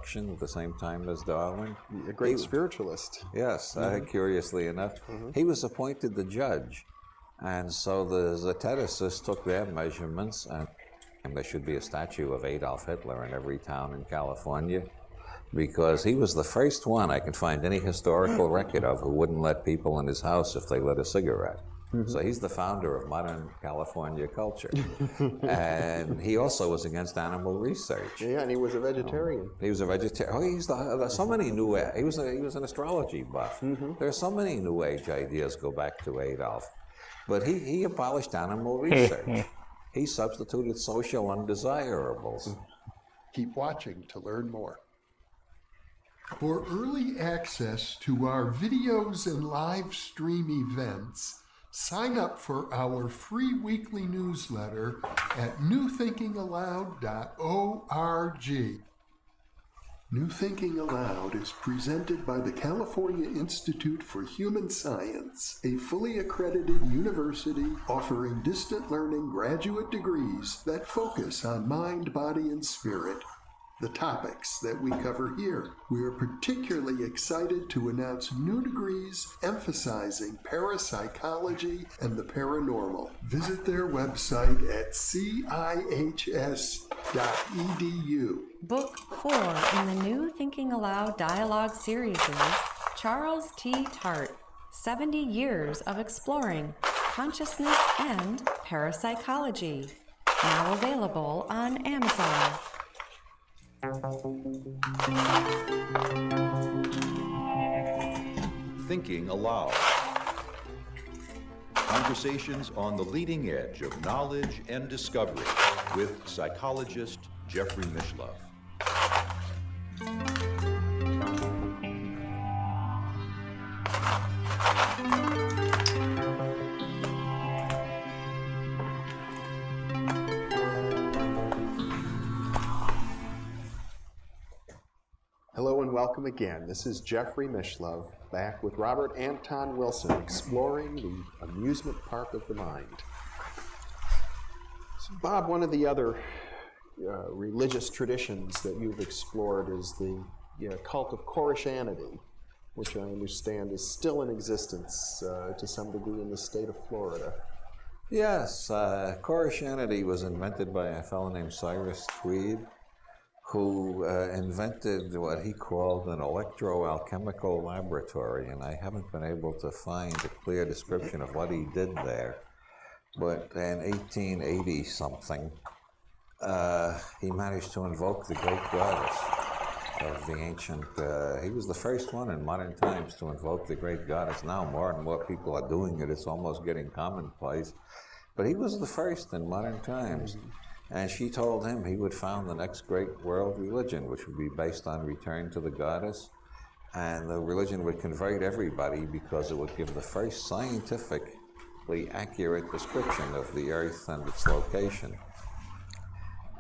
resurrection at the same time as Darwin. A great spiritualist. Yes, curiously enough. He was appointed the judge. And so the Zeteticists took their measurements, and there should be a statue of Adolf Hitler in every town in California, because he was the first one I can find any historical record of who wouldn't let people in his house if they lit a cigarette. So he's the founder of modern California culture. And he also was against animal research. Yeah, and he was a vegetarian. He was a vegetarian. Oh, there's so many new. He was an astrology buff. There are so many New Age ideas go back to Adolf, but he abolished animal research. He substituted social undesirables. Keep watching to learn more. For early access to our videos and live stream events, sign up for our free weekly newsletter at newthinkingaloud.org. New Thinking Aloud is presented by the California Institute for Human Science, a fully accredited university offering distant learning graduate degrees that focus on mind, body, and spirit. The topics that we cover here. We are particularly excited to announce new degrees emphasizing parapsychology and the paranormal. Visit their website at cihs.edu. Book 4 in the New Thinking Aloud dialogue series is Charles T. Tart, 70 Years of Exploring Consciousness and Parapsychology, now available on Amazon. Thinking Aloud. Conversations on the leading edge of knowledge and discovery with psychologist Jeffrey Mishlove. Hello and welcome again. This is Jeffrey Mishlove, back with Robert Anton Wilson, exploring the amusement park of the mind. So Bob, one of the other religious traditions that you've explored is the cult of Koreshanity, which I understand is still in existence to some degree in the state of Florida. Yes, Koreshanity was invented by a fellow named Cyrus Tweed, who invented what he called an electroalchemical laboratory, and I haven't been able to find a clear description of what he did there. But in 1880-something, he managed to invoke the great goddess of the ancient, he was the first one in modern times to invoke the great goddess. Now more and more people are doing it, it's almost getting commonplace. But he was the first in modern times. And she told him he would found the next great world religion, which would be based on return to the goddess. And the religion would convert everybody because it would give the first scientifically accurate description of the Earth and its location.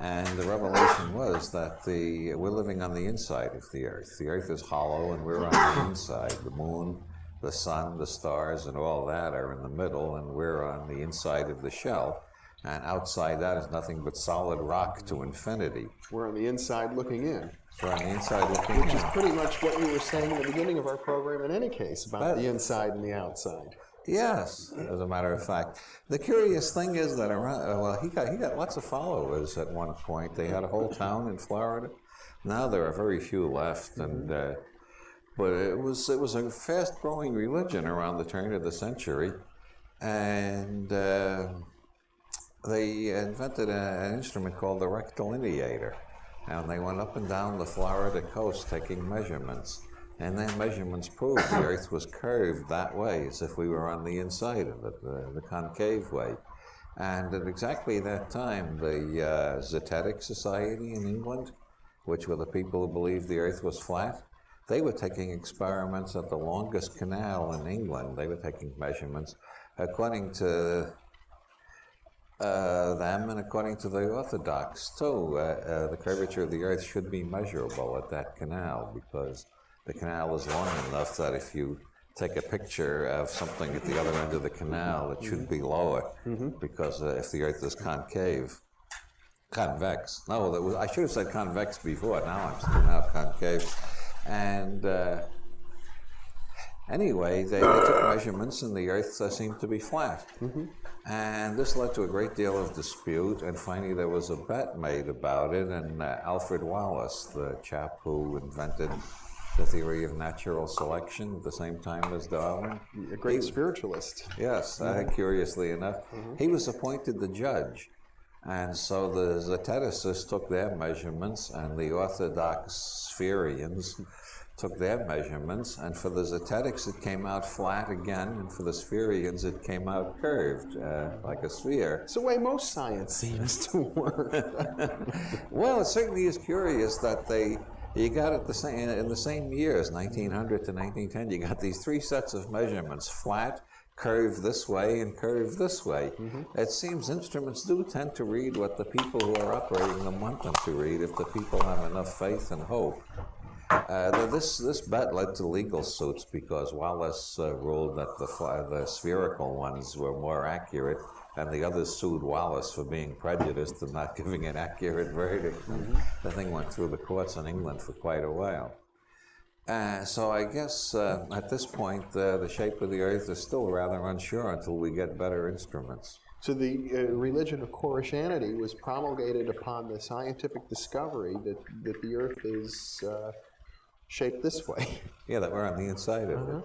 And the revelation was that we're living on the inside of the Earth. The Earth is hollow and we're on the inside. The moon, the sun, the stars, and all that are in the middle, and we're on the inside of the shell. And outside that is nothing but solid rock to infinity. We're on the inside looking in. We're on the inside looking in. Which is pretty much what you were saying in the beginning of our program in any case, about the inside and the outside. Yes, as a matter of fact. The curious thing is that he got lots of followers at one point. They had a whole town in Florida. Now there are very few left, and but it was a fast-growing religion around the turn of the century, and they invented an instrument called the rectilineator, and they went up and down the Florida coast taking measurements. And their measurements proved the Earth was curved that way, as if we were on the inside of it, the concave way. And at exactly that time, the Zetetic Society in England, which were the people who believed the Earth was flat, they were taking experiments at the longest canal in England. They were taking measurements according to them and according to the Orthodox, too. The curvature of the Earth should be measurable at that canal, because the canal is long enough that if you take a picture of something at the other end of the canal, it should be lower, because if the Earth is concave, convex. No, I should have said convex before. Now I'm still now concave. And anyway, they took measurements, and the Earth seemed to be flat. And this led to a great deal of dispute, and finally there was a bet made about it, and Alfred Wallace, the chap who invented the theory of natural selection at the same time as Darwin. A great spiritualist. Yes, curiously enough. He was appointed the judge. And so the Zetheticists took their measurements, and the Orthodox Spherians took their measurements, and for the Zethetics it came out flat again, and for the Spherians it came out curved, like a sphere. It's the way most science seems to work. Well, it certainly is curious that you got it in the same years, 1900 to 1910, you got these three sets of measurements, flat, curved this way, and curved this way. It seems instruments do tend to read what the people who are operating them want them to read, if the people have enough faith and hope. This bet led to legal suits because Wallace ruled that the spherical ones were more accurate, and the others sued Wallace for being prejudiced and not giving an accurate verdict. The thing went through the courts in England for quite a while. So I guess at this point, the shape of the Earth is still rather unsure until we get better instruments. So the religion of Koreshanity was promulgated upon the scientific discovery that the Earth is shaped this way. Yeah, that we're on the inside of it.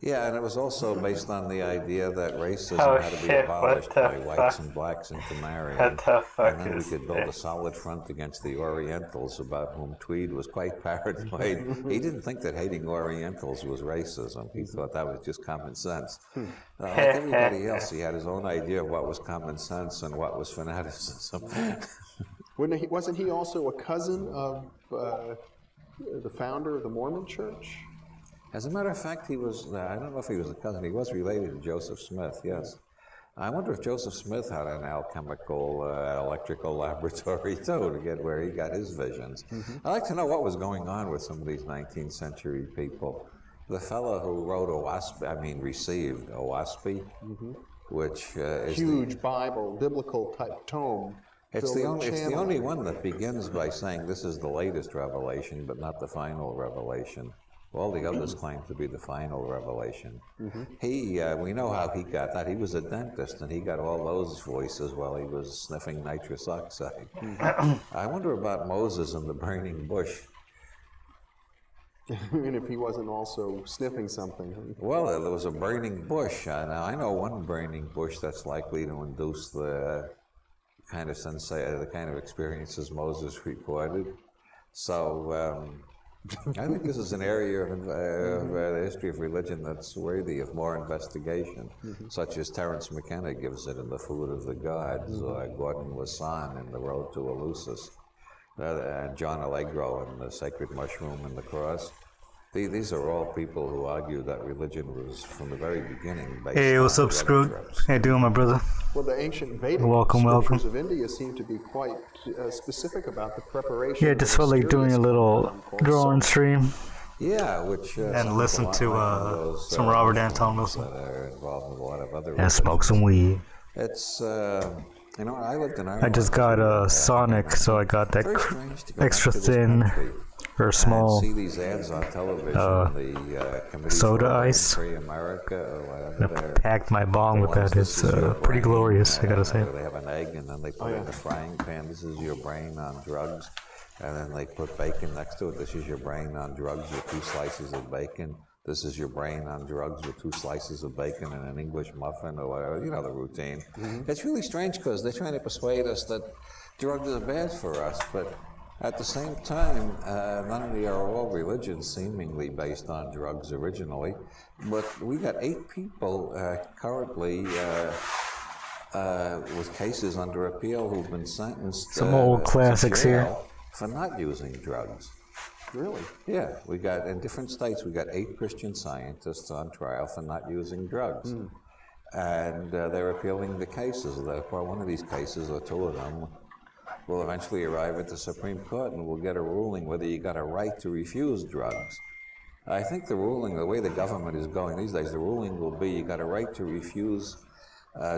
Yeah, and it was also based on the idea that racism had to be abolished by whites and blacks intermarrying. And then we could build a solid front against the Orientals, about whom Tweed was quite paranoid. He didn't think that hating Orientals was racism. He thought that was just common sense. Like everybody else, he had his own idea of what was common sense and what was fanaticism. Wasn't he also a cousin of the founder of the Mormon Church? As a matter of fact, he was, I don't know if he was a cousin, he was related to Joseph Smith, yes. I wonder if Joseph Smith had an alchemical, electrical laboratory, too, to get where he got his visions. I'd like to know what was going on with some of these 19th century people. The fellow who wrote received Oahspe, which is huge Bible, biblical type tome. It's the only one that begins by saying this is the latest revelation, but not the final revelation. All the others claim to be the final revelation. We know how he got that. He was a dentist, and he got all those voices while he was sniffing nitrous oxide. I wonder about Moses and the burning bush. And if he wasn't also sniffing something. Well, there was a burning bush. Now, I know one burning bush that's likely to induce the kind of experiences Moses reported. So I think this is an area of the history of religion that's worthy of more investigation, such as Terence McKenna gives it in The Food of the Gods, or Gordon Wasson in The Road to Eleusis, and John Allegro in The Sacred Mushroom and the Cross. These are all people who argue that religion was, from the very beginning, based Hey, what's on up, Scroot? How you doing, my brother? Well, the ancient Vedic scriptures of India seem to be quite specific about the preparation. Yeah, just felt like doing a little drawing stream. Yeah, which and listen to some Robert Anton Wilson. That are involved with a lot of other and smoke some weed. It's I lived in Ireland. I just got a Sonic, so I got that extra thin or small see these ads on television, the soda ice. America, or whatever. I packed my bong with that. It's pretty glorious, I gotta say. They have an egg, and then they put it in the frying pan. This is your brain on drugs. And then they put bacon next to it. This is your brain on drugs with 2 slices of bacon. This is your brain on drugs with 2 slices of bacon and an English muffin, or whatever. You know the routine. It's really strange because they're trying to persuade us that drugs are bad for us, but at the same time, not only are all religions seemingly based on drugs originally, but we got 8 people currently with cases under appeal who've been sentenced. Some old classics here. For not using drugs. Really? Yeah, we got, in different states, we got 8 Christian scientists on trial for not using drugs. And they're appealing the cases. Therefore, one of these cases, or 2 of them, will eventually arrive at the Supreme Court, and we'll get a ruling whether you got a right to refuse drugs. I think the ruling, the way the government is going these days, the ruling will be you got a right to refuse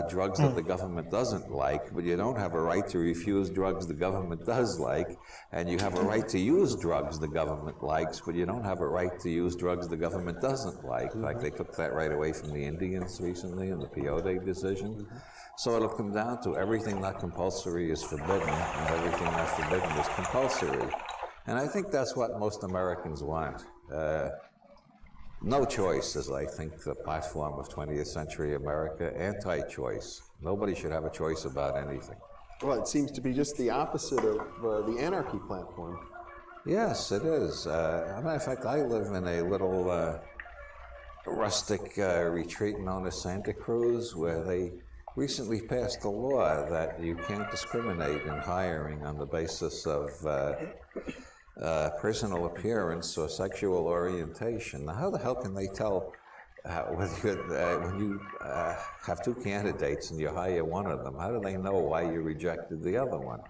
drugs that the government doesn't like, but you don't have a right to refuse drugs the government does like, and you have a right to use drugs the government likes, but you don't have a right to use drugs the government doesn't like. Like they took that right away from the Indians recently in the Peyote decision. So it'll come down to everything not compulsory is forbidden, and everything not forbidden is compulsory. And I think that's what most Americans want. No choice is, I think, the platform of 20th century America. Anti-choice. Nobody should have a choice about anything. Well, it seems to be just the opposite of the anarchy platform. Yes, it is. As a matter of fact, I live in a little rustic retreat known as Santa Cruz, where they recently passed a law that you can't discriminate in hiring on the basis of personal appearance or sexual orientation. Now, how the hell can they tell when you have two candidates and you hire one of them? How do they know why you rejected the other one?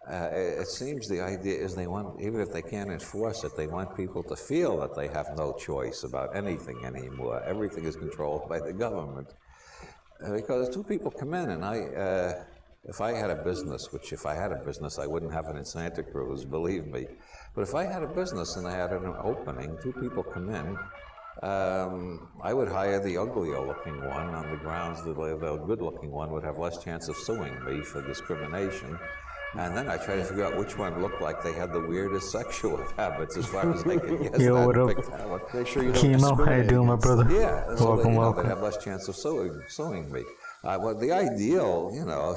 It seems the idea is they want, even if they can't enforce it, they want people to feel that they have no choice about anything anymore. Everything is controlled by the government. Because two people come in, and if I had a business, which if I had a business, I wouldn't have it in Santa Cruz, believe me. But if I had a business and I had an opening, two people come in, I would hire the uglier looking one on the grounds that the good looking one would have less chance of suing me for discrimination. And then I try to figure out which one looked like they had the weirdest sexual habits as far as I could guess. Yo, what up? Make sure you don't Chemo, how you doing, my brother? Yeah, so Welcome, they welcome. have less chance of suing me. Well, the ideal,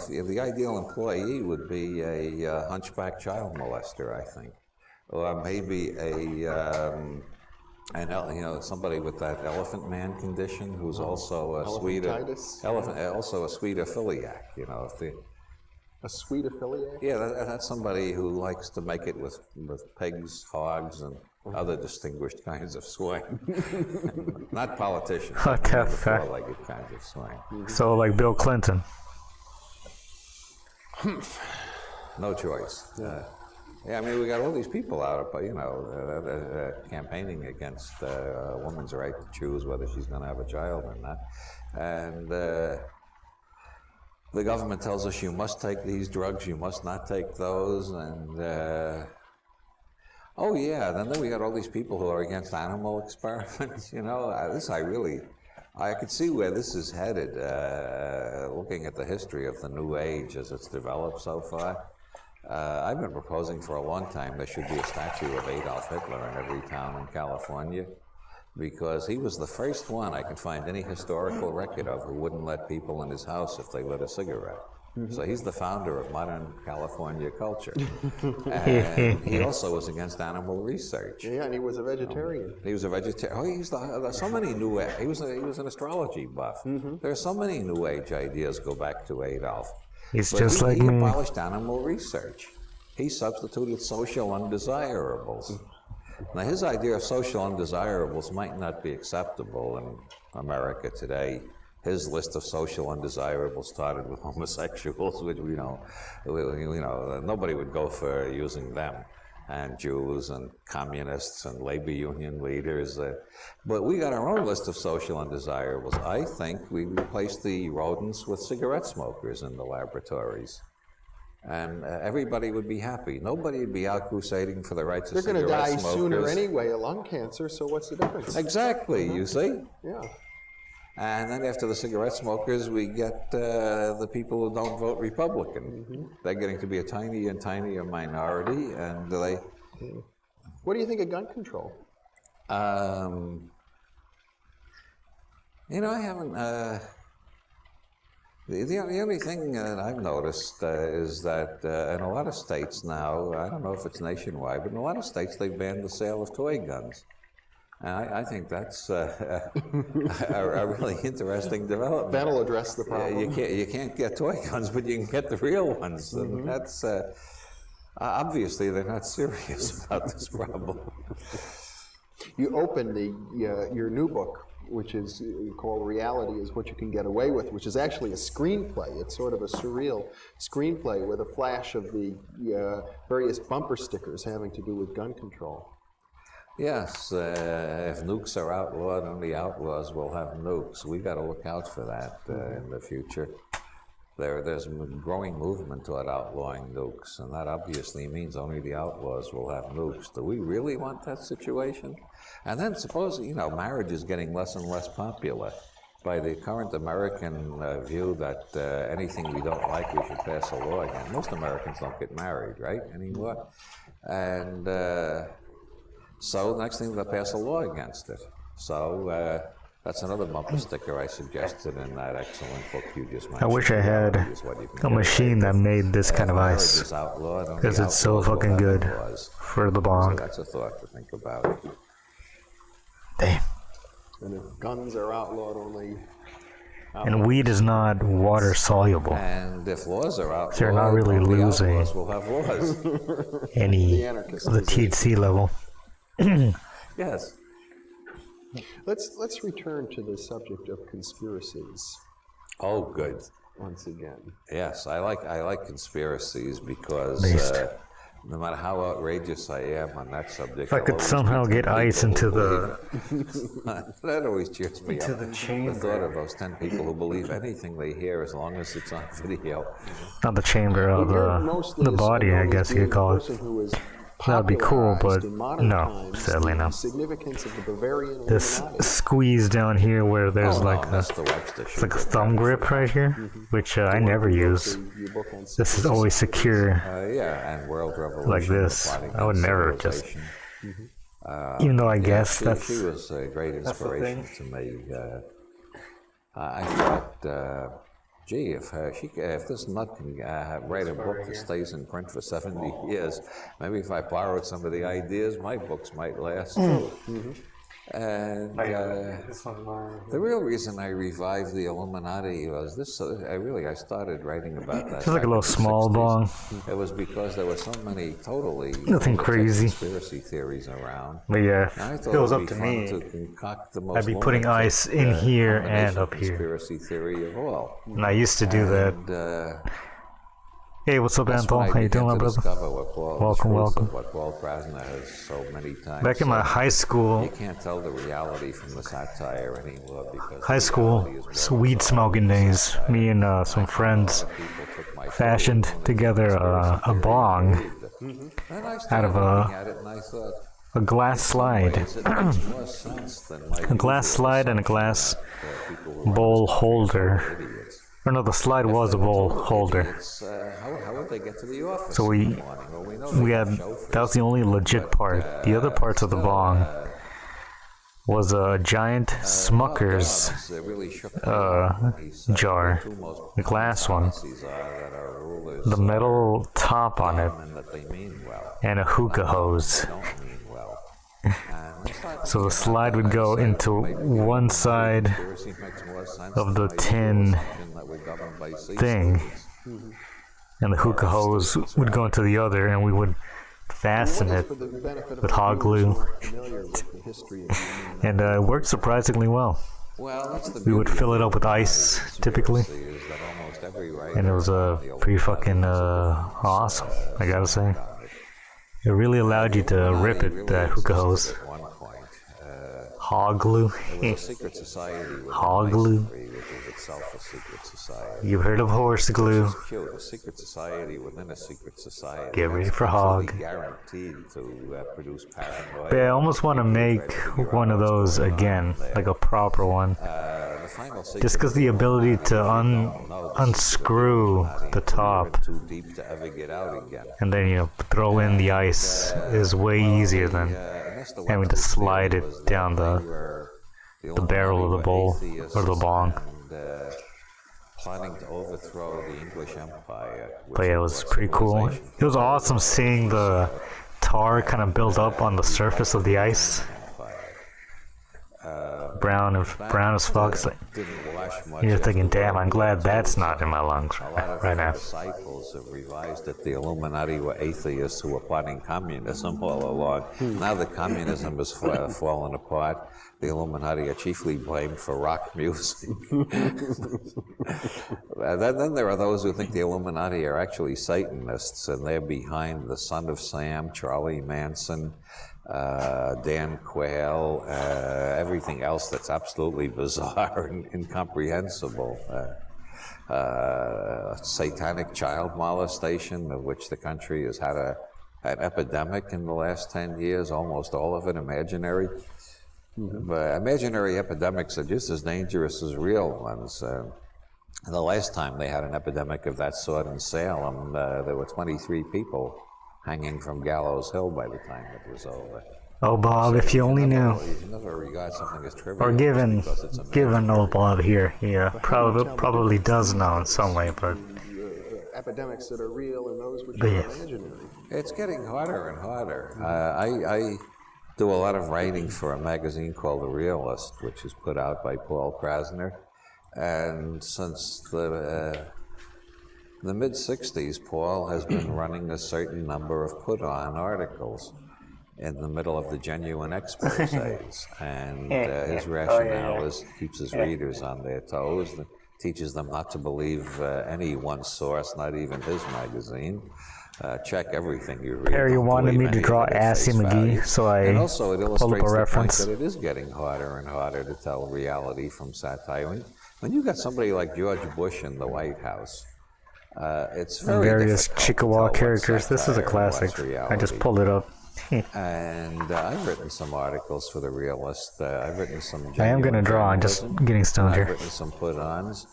if the ideal employee would be a hunchback child molester, I think, or maybe somebody with that elephant man condition who's also a Elephantitis? also a sweetophiliac. A sweet affiliate? Yeah, that's somebody who likes to make it with pigs, hogs, and other distinguished kinds of swine. Not politicians. What the fuck? Four-legged kinds of swine. So like Bill Clinton. No choice. Yeah, I mean, we got all these people out, campaigning against a woman's right to choose whether she's going to have a child or not. And the government tells us you must take these drugs, you must not take those, and then we got all these people who are against animal experiments. I could see where this is headed, looking at the history of the New Age as it's developed so far. I've been proposing for a long time there should be a statue of Adolf Hitler in every town in California, because he was the first one I can find any historical record of who wouldn't let people in his house if they lit a cigarette. So he's the founder of modern California culture. And he also was against animal research. Yeah, and he was a vegetarian. He was a vegetarian. Oh, there's so many New Age. He was an astrology buff. There are so many New Age ideas go back to Adolf. He's But just like he me. abolished animal research. He substituted social undesirables. Now, his idea of social undesirables might not be acceptable in America today. His list of social undesirables started with homosexuals, which nobody would go for using them, and Jews and communists and labor union leaders. But we got our own list of social undesirables. I think we replaced the rodents with cigarette smokers in the laboratories. And everybody would be happy. Nobody would be out crusading for the rights They're of going to cigarette die smokers. sooner anyway of lung cancer, so what's the difference? Exactly, you see? Yeah. And then after the cigarette smokers, we get the people who don't vote Republican. They're getting to be a tinier and tinier minority, and they... What do you think of gun control? I haven't... The only thing that I've noticed is that in a lot of states now, I don't know if it's nationwide, but in a lot of states they've banned the sale of toy guns. And I think that's a really interesting development. That'll address the problem. You can't get toy guns, but you can get the real ones. And that's obviously they're not serious about this problem. You open your new book, which is called Reality is What You Can Get Away With, which is actually a screenplay. It's sort of a surreal screenplay with a flash of the various bumper stickers having to do with gun control. Yes, if nukes are outlawed, only outlaws will have nukes. We got to look out for that in the future. There's a growing movement toward outlawing nukes, and that obviously means only the outlaws will have nukes. Do we really want that situation? And then suppose, marriage is getting less and less popular. By the current American view that anything we don't like, we should pass a law against. Most Americans don't get married, right, anymore? And so the next thing, they'll pass a law against it. So that's another bumper sticker I suggested in that excellent book you just mentioned. I wish I had a machine that made this kind of ice, because it's so fucking good for the bong. So that's a thought to think about. Damn. And if guns are outlawed, only And weed is not water soluble. And if laws are outlawed, So you're not really only losing outlaws will have laws. any of the THC level. Yes. Let's return to the subject of conspiracies Oh, good. once again. Yes, I like conspiracies because Based. no matter how outrageous I am on that subject, If I could somehow get ice into the that always cheers me into up. the chamber. The thought of those 10 people who believe anything they hear as long as it's on video. not the chamber of You're mostly the body, I guess you could call it. person who is That'd be cool, but popularized in modern no, times sadly the no. significance of the Bavarian This Illuminati. squeeze down here where there's Oh, like no, a, Mr. Webster it's should like a get thumb that. grip right here, which I never use. Your book on This is always secure Yeah, and World Revolution. like this. Plotting I would against never just, civilization. even though I guess she, that's she was a great that's the inspiration to me. I thought, gee, if this nut can write a book that stays in print for 70 years, maybe if I borrowed some of the ideas, my books might last too. And the real reason I revived the Illuminati was this. I started writing about that. It's like a back little in the small 60s. bong. It was because there were so many totally Nothing crazy. conspiracy theories around. But yeah, I if thought it was it'd up be to fun me, to concoct the most I'd be putting lunatic, ice in here and combination up here. Conspiracy theory of all. And I used to do that. And, Hey, what's up, that's Anton? when I How you doing, began my to brother? discover what Paul, the Welcome, truth welcome. of what Paul Krasner has so many times Back in my said. high school, You can't tell the reality from the satire anymore because high the school reality is more weed smoking days, me and some friends people took my fashioned photos, together a bong and I out started of looking at it and I thought, a glass slide. ways it makes more sense than my A glass usual slide and a glass people who bowl are holder. idiots. Or no, the slide was a bowl holder. Idiots, how would they get to the office So in the morning? Well, we know we they had, have chauffeurs. that was the only legit part. The other parts of the bong was a giant Smucker's It really shook me up when he said jar, the two most the glass one, policies are that our rulers the metal top on it, and that they mean well, and a hookah hose. don't mean well. And I started So the thinking slide about would that. go I said, into maybe one side conspiracy makes more sense of than the my usual tin assumption that we're governed by sea thing, states. and the hookah hose would go into the other, and we would fasten it For the benefit of with the hot viewers glue, who are familiar with the history of the Illuminati. and it worked surprisingly well. Well, that's the We would beauty fill of it up with the ice, conspiracy typically, is that almost every writer and it was on the pretty Illuminati fucking has a different, awesome, I gotta say. on it. It really allowed you to rip it, that hookah hose. At one point, Hog glue. it was a secret society with Hog glue. which is itself a secret society. You've heard of horse glue. It's cute. A secret society within a secret society. Get ready That's for absolutely hog. Guaranteed to produce paranoia. But I almost want to make one of those again, like a proper one. The final secret Just because the ability to unscrew the top too deep to ever get out again. and then, throw in the ice is way easier than having to slide it down the barrel of the bowl or the bong. Planning to overthrow the English Empire. But yeah, it was pretty cool. It was awesome seeing the tar kind of build up on the surface of the ice. Brown as fuck. It's like, Didn't wash much. you're thinking, after damn, I'm glad that's not in my lungs a lot of right their now. disciples have revised that the Illuminati were atheists who were plotting communism all along. Now that communism has fallen apart, the Illuminati are chiefly blamed for rock music. Then there are those who think the Illuminati are actually Satanists, and they're behind the Son of Sam, Charlie Manson, Dan Quayle, everything else that's absolutely bizarre and incomprehensible. Satanic child molestation, of which the country has had an epidemic in the last 10 years, almost all of it imaginary. But imaginary epidemics are just as dangerous as real ones. The last time they had an epidemic of that sort in Salem, there were 23 people hanging from Gallows Hill by the time it was over. Oh, Bob, if you only knew. You never regard something as trivial. Or given old Bob here, Tell probably does know in some way, but epidemics that are real and those which But are yes. imaginary. It's getting harder and harder. I do a lot of writing for a magazine called The Realist, which is put out by Paul Krasner. And since the mid-'60s, Paul has been running a certain number of put-on articles in the middle of the genuine exposés. And his rationale is keeps his readers on their toes, and teaches them not to believe any one source, not even his magazine. Check everything you read. Perry Don't wanted believe me to any draw of it at Assy face value. McGee, so I And also it pulled up illustrates a the point reference. that it is getting harder and harder to tell reality from satire. When you got somebody like George Bush in the White House, it's very Various difficult to Chickasaw tell what's characters. This is a satire and what's classic. I just reality. pulled it up. And I've written some articles for The Realist. I've written some I am going to genuine draw. I'm just journalism. getting stoned I've here. written some put-ons.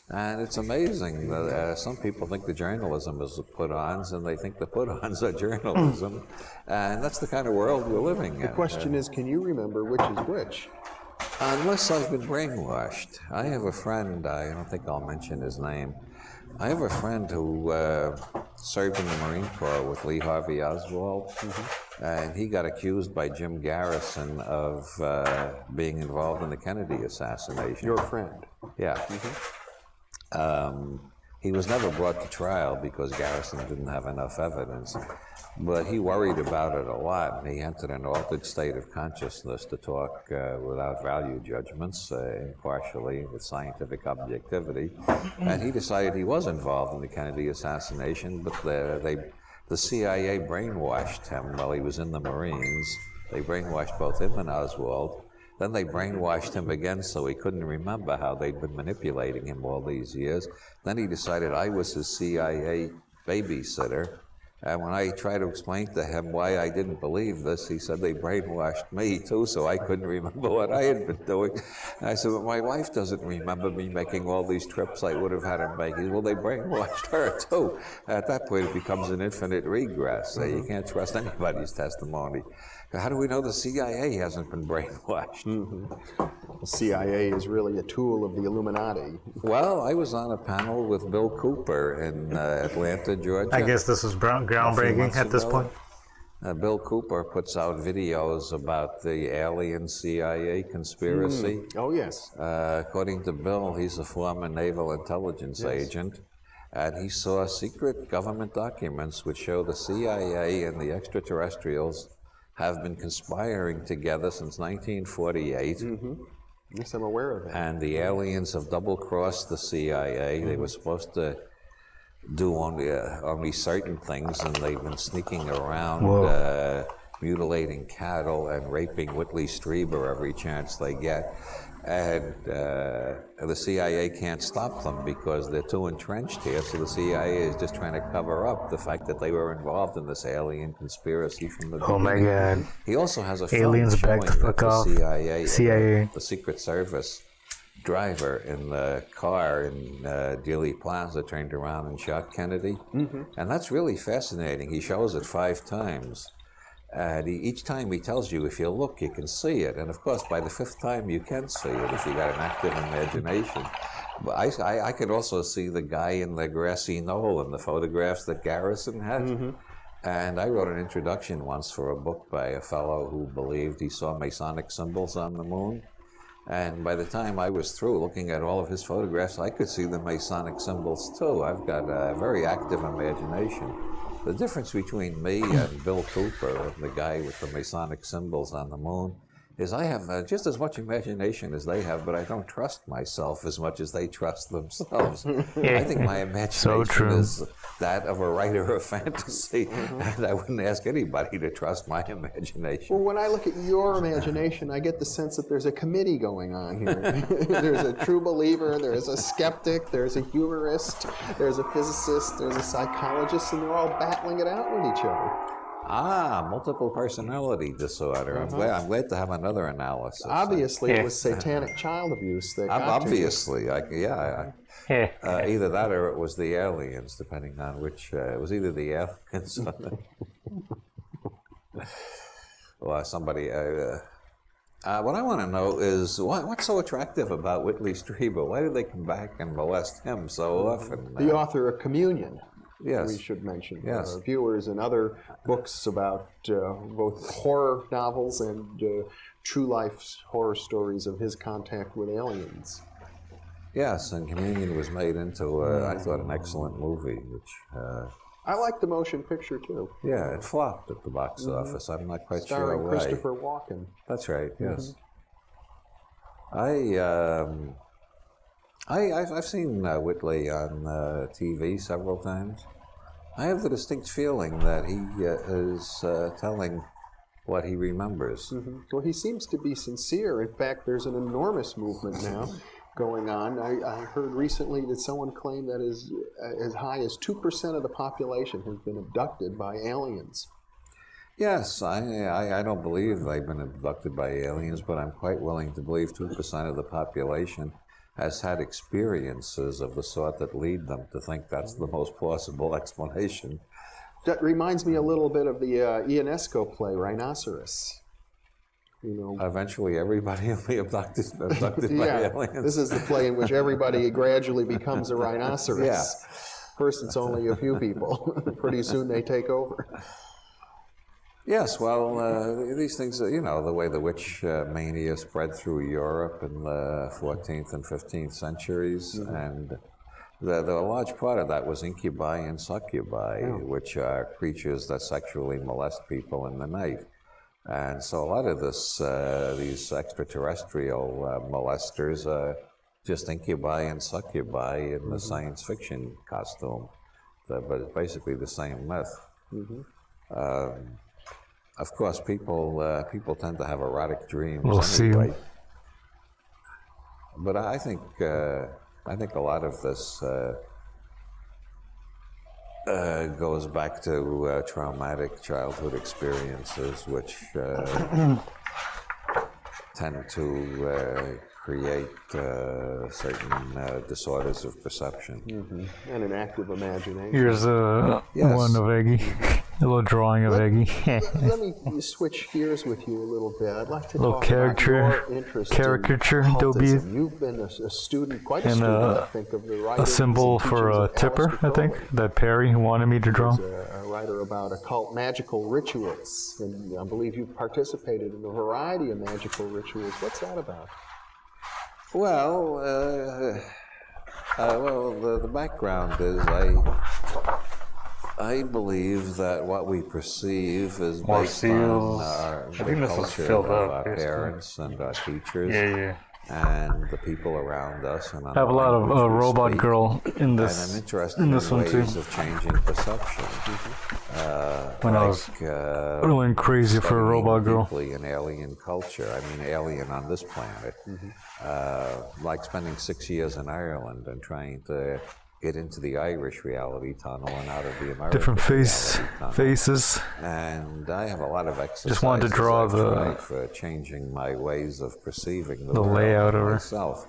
And it's amazing that some people think the journalism is the put-ons, and they think the put-ons are journalism. And that's the kind of world we're living in. The question is, can you remember which is which? Unless I've been brainwashed. I have a friend, I don't think I'll mention his name. I have a friend who served in the Marine Corps with Lee Harvey Oswald, and he got accused by Jim Garrison of being involved in the Kennedy assassination. Your friend. Yeah. He was never brought to trial because Garrison didn't have enough evidence, but he worried about it a lot, and he entered an altered state of consciousness to talk without value judgments, impartially, with scientific objectivity, and he decided he was involved in the Kennedy assassination, but the CIA brainwashed him while he was in the Marines. They brainwashed both him and Oswald. Then they brainwashed him again so he couldn't remember how they'd been manipulating him all these years. Then he decided I was his CIA babysitter. And when I tried to explain to him why I didn't believe this, he said they brainwashed me too, so I couldn't remember what I had been doing. And I said, but my wife doesn't remember me making all these trips I would have had him make. He said, well, they brainwashed her too. At that point, it becomes an infinite regress. You can't trust anybody's testimony. How do we know the CIA hasn't been brainwashed? The CIA is really a tool of the Illuminati. Well, I was on a panel with Bill Cooper in Atlanta, Georgia. I guess this is groundbreaking months at this ago. point. Bill Cooper puts out videos about the alien CIA conspiracy. Oh, yes. According to Bill, he's a former naval intelligence agent, and he saw secret government documents which show the CIA and the extraterrestrials have been conspiring together since 1948. Yes, I'm aware of that. And the aliens have double-crossed the CIA. They were supposed to do only certain things, and they've been sneaking around, mutilating cattle and raping Whitley Strieber every chance they get. And the CIA can't stop them because they're too entrenched here, so the CIA is just trying to cover up the fact that they were involved in this alien conspiracy from the beginning. Oh my God. He also has a film Aliens showing back the that fuck the off. CIA. the Secret Service driver in the car in Dealey Plaza turned around and shot Kennedy. And that's really fascinating. He shows it 5 times. And each time he tells you, if you look, you can see it. And of course, by the 5th time, you can see it if you got an active imagination. But I could also see the guy in the grassy knoll in the photographs that Garrison had. And I wrote an introduction once for a book by a fellow who believed he saw Masonic symbols on the moon. And by the time I was through looking at all of his photographs, I could see the Masonic symbols too. I've got a very active imagination. The difference between me and Bill Cooper, the guy with the Masonic symbols on the moon, is I have just as much imagination as they have, but I don't trust myself as much as they trust themselves. I think my imagination true. is that of a writer of fantasy, and I wouldn't ask anybody to trust my imagination. Well, when I look at your imagination, I get the sense that there's a committee going on here. There's a true believer, there's a skeptic, there's a humorist, there's a physicist, there's a psychologist, and they're all battling it out with each other. Multiple personality disorder. I'm glad to have another analysis. Obviously, it was satanic child abuse that got to you. Obviously, either that or it was the aliens, depending on which. It was either the aliens or somebody. What I want to know is what's so attractive about Whitley Strieber? Why do they come back and molest him so often? The author of Communion. Yes. We should mention for Yes. our viewers, and other books about both horror novels and true life horror stories of his contact with aliens. Yes, and Communion was made into, I thought, an excellent movie, which, I like the motion picture too. yeah, it flopped at the box office. I'm not quite sure Starring why. Christopher Walken. That's right, yes. I've seen Whitley on TV several times. I have the distinct feeling that he is telling what he remembers. Well, he seems to be sincere. In fact, there's an enormous movement now going on. I heard recently that someone claimed that as high as 2% of the population has been abducted by aliens. Yes, I don't believe they've been abducted by aliens, but I'm quite willing to believe 2% of the population has had experiences of the sort that lead them to think that's the most plausible explanation. That reminds me a little bit of the Ionesco play, Rhinoceros. You know, Eventually, everybody will be abducted by aliens. this is the play in which everybody gradually becomes a rhinoceros. Yeah. First, it's only a few people. Pretty soon, they take over. Yes, well, these things, the way the witch mania spread through Europe in the 14th and 15th centuries, and the large part of that was incubi and succubi, which are creatures that sexually molest people in the night. And so a lot of these extraterrestrial molesters are just incubi and succubi in the science fiction costume, but it's basically the same myth. Of course, people tend to have erotic dreams anyway. But I think a lot of this goes back to traumatic childhood experiences, which tend to create certain disorders of perception. And an active imagination. Here's one of Eggy. A little drawing of Eggy. Let me switch gears with you a little bit. I'd like to Little talk caricature- about your interest caricature, in occultism. Dobie. You've been a student, quite a And student, I think, of the A writings symbol and for teachings a of tipper, Aleister I think, Crowley. that Perry wanted me to draw. He's a writer about occult magical rituals, and I believe you've participated in a variety of magical rituals. What's that about? Well, the background is I believe that what we perceive is More based seals. on our I think the this was culture filled of up, our basically. parents and our teachers Yeah. and the people around us. And I have a lot of Robot Girl in And I'm this interested in this in one too. ways of changing perception. When I was going crazy for a studying Robot Girl. deeply in alien culture. I mean, alien on this planet. Like spending 6 years in Ireland and trying to get into the Irish reality tunnel and out of the American Different reality tunnel. faces. And I have a lot of exercises Just wanted to draw I've the- tried for changing my ways of perceiving the the world layout and of her. myself.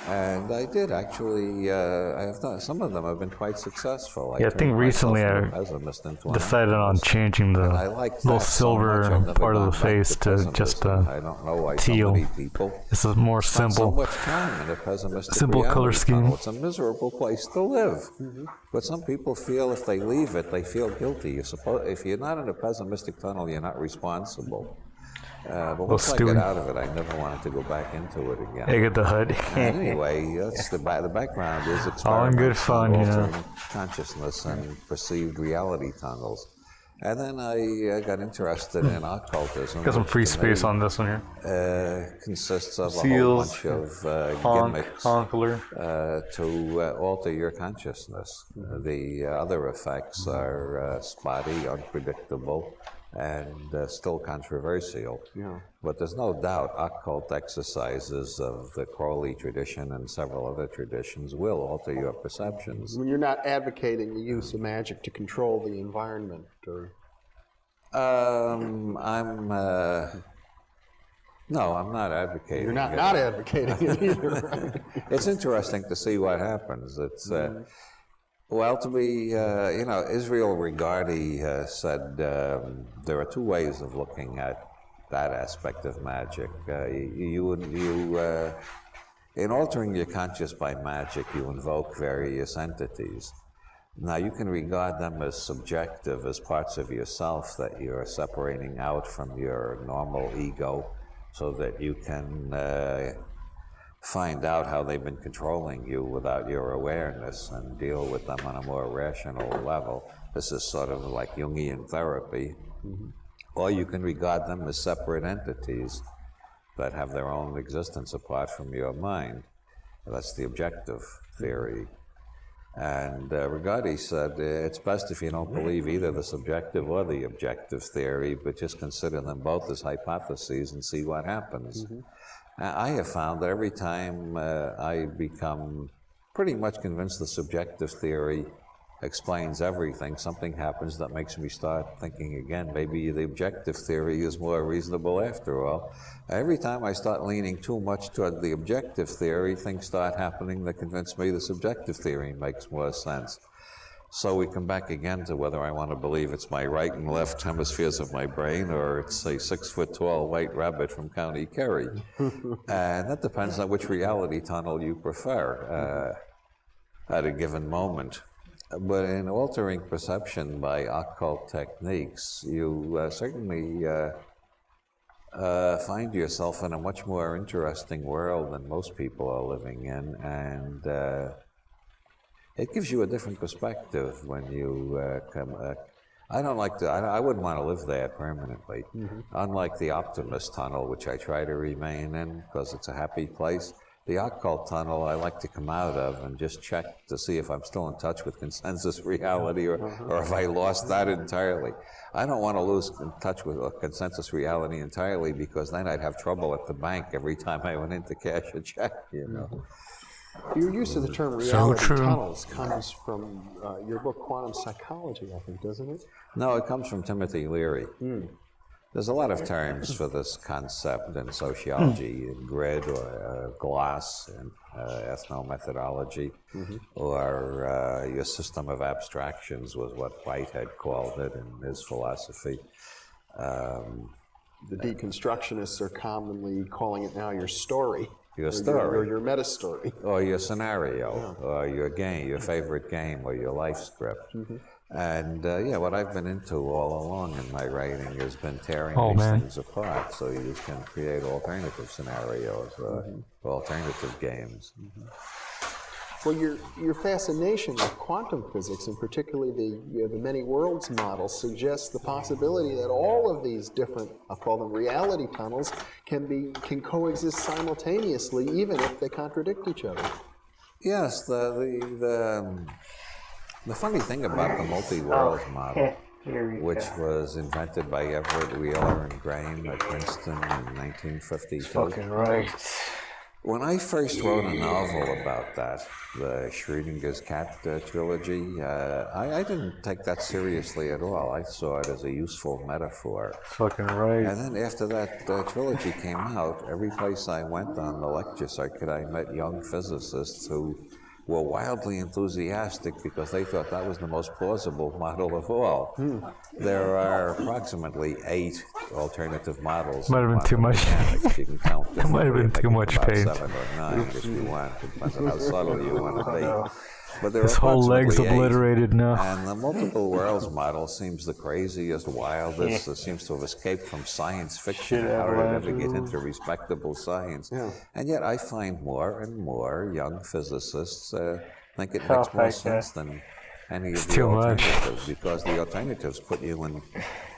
And I did actually. I have done, some of them have been quite successful. Yeah, I think turned myself recently from a I pessimist into an Decided on optimist. changing And I the like little that so much, I've silver never part of gone the back face to pessimism. just I don't know why teal. so many people This is more spend so simple. much time in a pessimistic Simple reality color scheme. tunnel. It's a miserable place to live. But some people feel if they leave it, they feel guilty. If you're not in a pessimistic tunnel, you're not responsible. But once I Stewie. got out of it, I never wanted to go back into it again. Egg at the Hut. Anyway, that's the background is All in good experiments fun, on you know. altering consciousness and perceived reality tunnels. And then I got interested in occultism. Got some which free to space me, on this one here. consists of a whole Seals, bunch of Honk, gimmicks honkler. to alter your consciousness. The other effects are spotty, unpredictable, and still controversial. Yeah. But there's no doubt occult exercises of the Crowley tradition and several other traditions will alter your perceptions. When you're not advocating the use of magic to control the environment, or No, I'm not advocating. you're not it. not advocating it either. Right? It's interesting to see what happens. It's well, to be Israel Regardie said there are two ways of looking at that aspect of magic. In altering your conscious by magic, you invoke various entities. Now, you can regard them as subjective, as parts of yourself that you're separating out from your normal ego, so that you can find out how they've been controlling you without your awareness and deal with them on a more rational level. This is sort of like Jungian therapy. Or you can regard them as separate entities that have their own existence apart from your mind. That's the objective theory. And Regardie said it's best if you don't believe either the subjective or the objective theory, but just consider them both as hypotheses and see what happens. I have found that every time I become pretty much convinced the subjective theory explains everything, something happens that makes me start thinking again, maybe the objective theory is more reasonable after all. Every time I start leaning too much toward the objective theory, things start happening that convince me the subjective theory makes more sense. So we come back again to whether I want to believe it's my right and left hemispheres of my brain, or it's a 6-foot-tall white rabbit from County Kerry. And that depends on which reality tunnel you prefer at a given moment. But in altering perception by occult techniques, you certainly find yourself in a much more interesting world than most people are living in, and it gives you a different perspective when you come. I wouldn't want to live there permanently. Unlike the optimist tunnel, which I try to remain in because it's a happy place, the occult tunnel I like to come out of and just check to see if I'm still in touch with consensus reality or if I lost that entirely. I don't want to lose touch with consensus reality entirely, because then I'd have trouble at the bank every time I went in to cash a check, you know. Your use of the term So reality true. tunnels comes from your book Quantum Psychology, I think, doesn't it? No, it comes from Timothy Leary. There's a lot of terms for this concept in sociology, grid or glass in ethnomethodology, or your system of abstractions was what Whitehead called it in his philosophy. The deconstructionists are commonly calling it now your story. Your Or story. your meta story. Or your scenario, or your game, your favorite game, or your life script. And what I've been into all along in my writing has been tearing these things apart so you can create alternative scenarios, alternative games. Well, your fascination with quantum physics, and particularly the many worlds model, suggests the possibility that all of these different, I'll call them reality tunnels, can coexist simultaneously, even if they contradict each other. Yes, the funny thing about the multi-world model, which was invented by Everett Wheeler and Graham at Princeton in 1952. Fucking right. When I first wrote a novel about that, the Schrödinger's Cat trilogy, I didn't take that seriously at all. I saw it as a useful metaphor. Fucking right. And then after that trilogy came out, every place I went on the lecture circuit, I met young physicists who were wildly enthusiastic because they thought that was the most plausible model of all. There are approximately 8 alternative models. Might have been too much. You can count them. It might have been too much about paint. 7 or 9 if you want, depends on how subtle you want to be. But there His are whole leg's approximately 8. obliterated now. And the multiple worlds model seems the craziest, wildest. It seems to have escaped from science fiction. Shit, How did it ever avalanche. get into respectable science? And yet I find more and more young physicists think it makes more sense than any of It's the too much. alternatives, because the alternatives put you in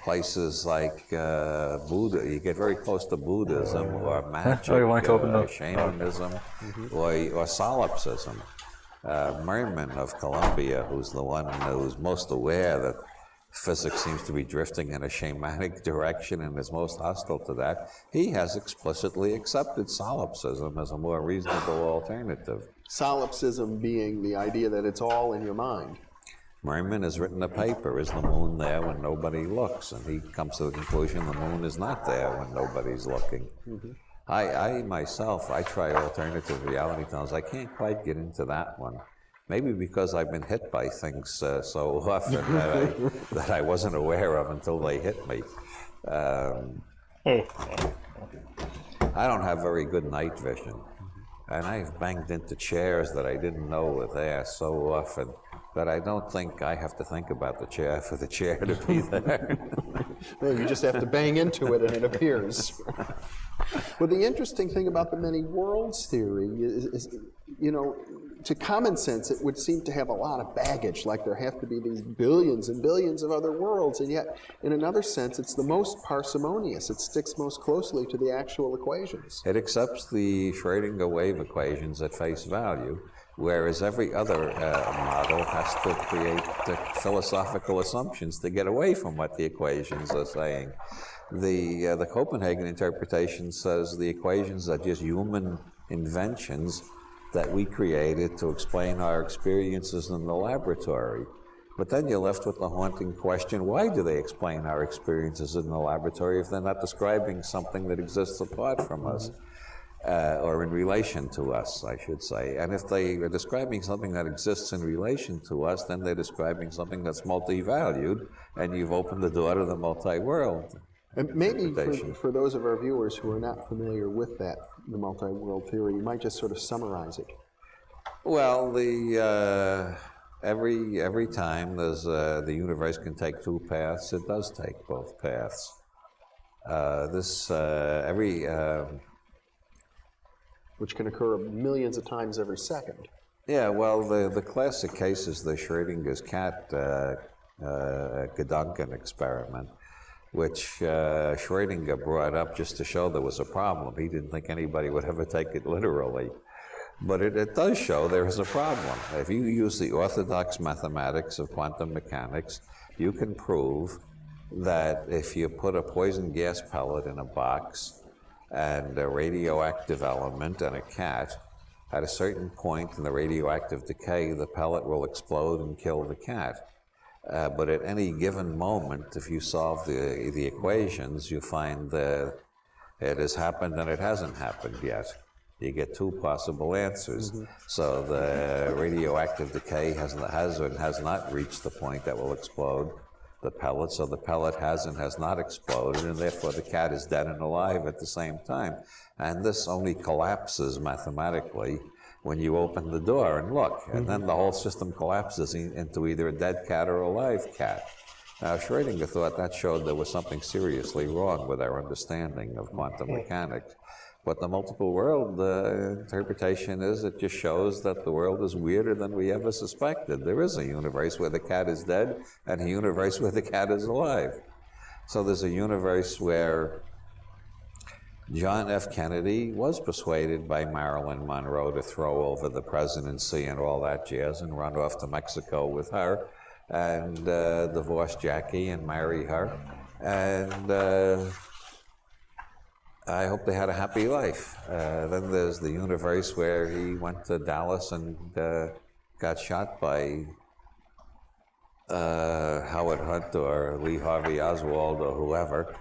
places like Buddha. You get very close to Buddhism or magic, you want to open or up? shamanism, or solipsism. Merman of Columbia, who's the one who's most aware that physics seems to be drifting in a shamanic direction and is most hostile to that, he has explicitly accepted solipsism as a more reasonable alternative. Solipsism being the idea that it's all in your mind. Merman has written a paper, Is the Moon There When Nobody Looks? And he comes to the conclusion the moon is not there when nobody's looking. I myself, I try alternative reality tunnels. I can't quite get into that one. Maybe because I've been hit by things so often that I wasn't aware of until they hit me. I don't have very good night vision. And I've banged into chairs that I didn't know were there so often that I don't think I have to think about the chair for the chair to be there. No, you just have to bang into it and it appears. Well, the interesting thing about the many worlds theory is, you know, to common sense, it would seem to have a lot of baggage, like there have to be these billions and billions of other worlds, and yet, in another sense, it's the most parsimonious. It sticks most closely to the actual equations. It accepts the Schrödinger wave equations at face value, whereas every other model has to create philosophical assumptions to get away from what the equations are saying. The Copenhagen interpretation says the equations are just human inventions that we created to explain our experiences in the laboratory. But then you're left with the haunting question, why do they explain our experiences in the laboratory if they're not describing something that exists apart from us? Or in relation to us, I should say. And if they are describing something that exists in relation to us, then they're describing something that's multi-valued, and you've opened the door to the multi-world. And maybe for those of our viewers who are not familiar with that, the multi-world theory, you might just sort of summarize it. Well, every time the universe can take two paths, it does take both paths. Which can occur millions of times every second. Yeah, well, the classic case is the Schrödinger's cat Gedanken experiment, which Schrödinger brought up just to show there was a problem. He didn't think anybody would ever take it literally. But it does show there is a problem. If you use the orthodox mathematics of quantum mechanics, you can prove that if you put a poison gas pellet in a box and a radioactive element and a cat, at a certain point in the radioactive decay, the pellet will explode and kill the cat. But at any given moment, if you solve the equations, you find that it has happened and it hasn't happened yet. You get two possible answers. So the radioactive decay has not reached the point that will explode the pellet, so the pellet has and has not exploded, and therefore the cat is dead and alive at the same time. And this only collapses mathematically when you open the door and look, and then the whole system collapses into either a dead cat or a live cat. Now, Schrödinger thought that showed there was something seriously wrong with our understanding of quantum mechanics. But the multiple world interpretation is it just shows that the world is weirder than we ever suspected. There is a universe where the cat is dead and a universe where the cat is alive. So there's a universe where John F. Kennedy was persuaded by Marilyn Monroe to throw over the presidency and all that jazz and run off to Mexico with her and divorce Jackie and marry her. And I hope they had a happy life. Then there's the universe where he went to Dallas and got shot by Howard Hunt or Lee Harvey Oswald or whoever,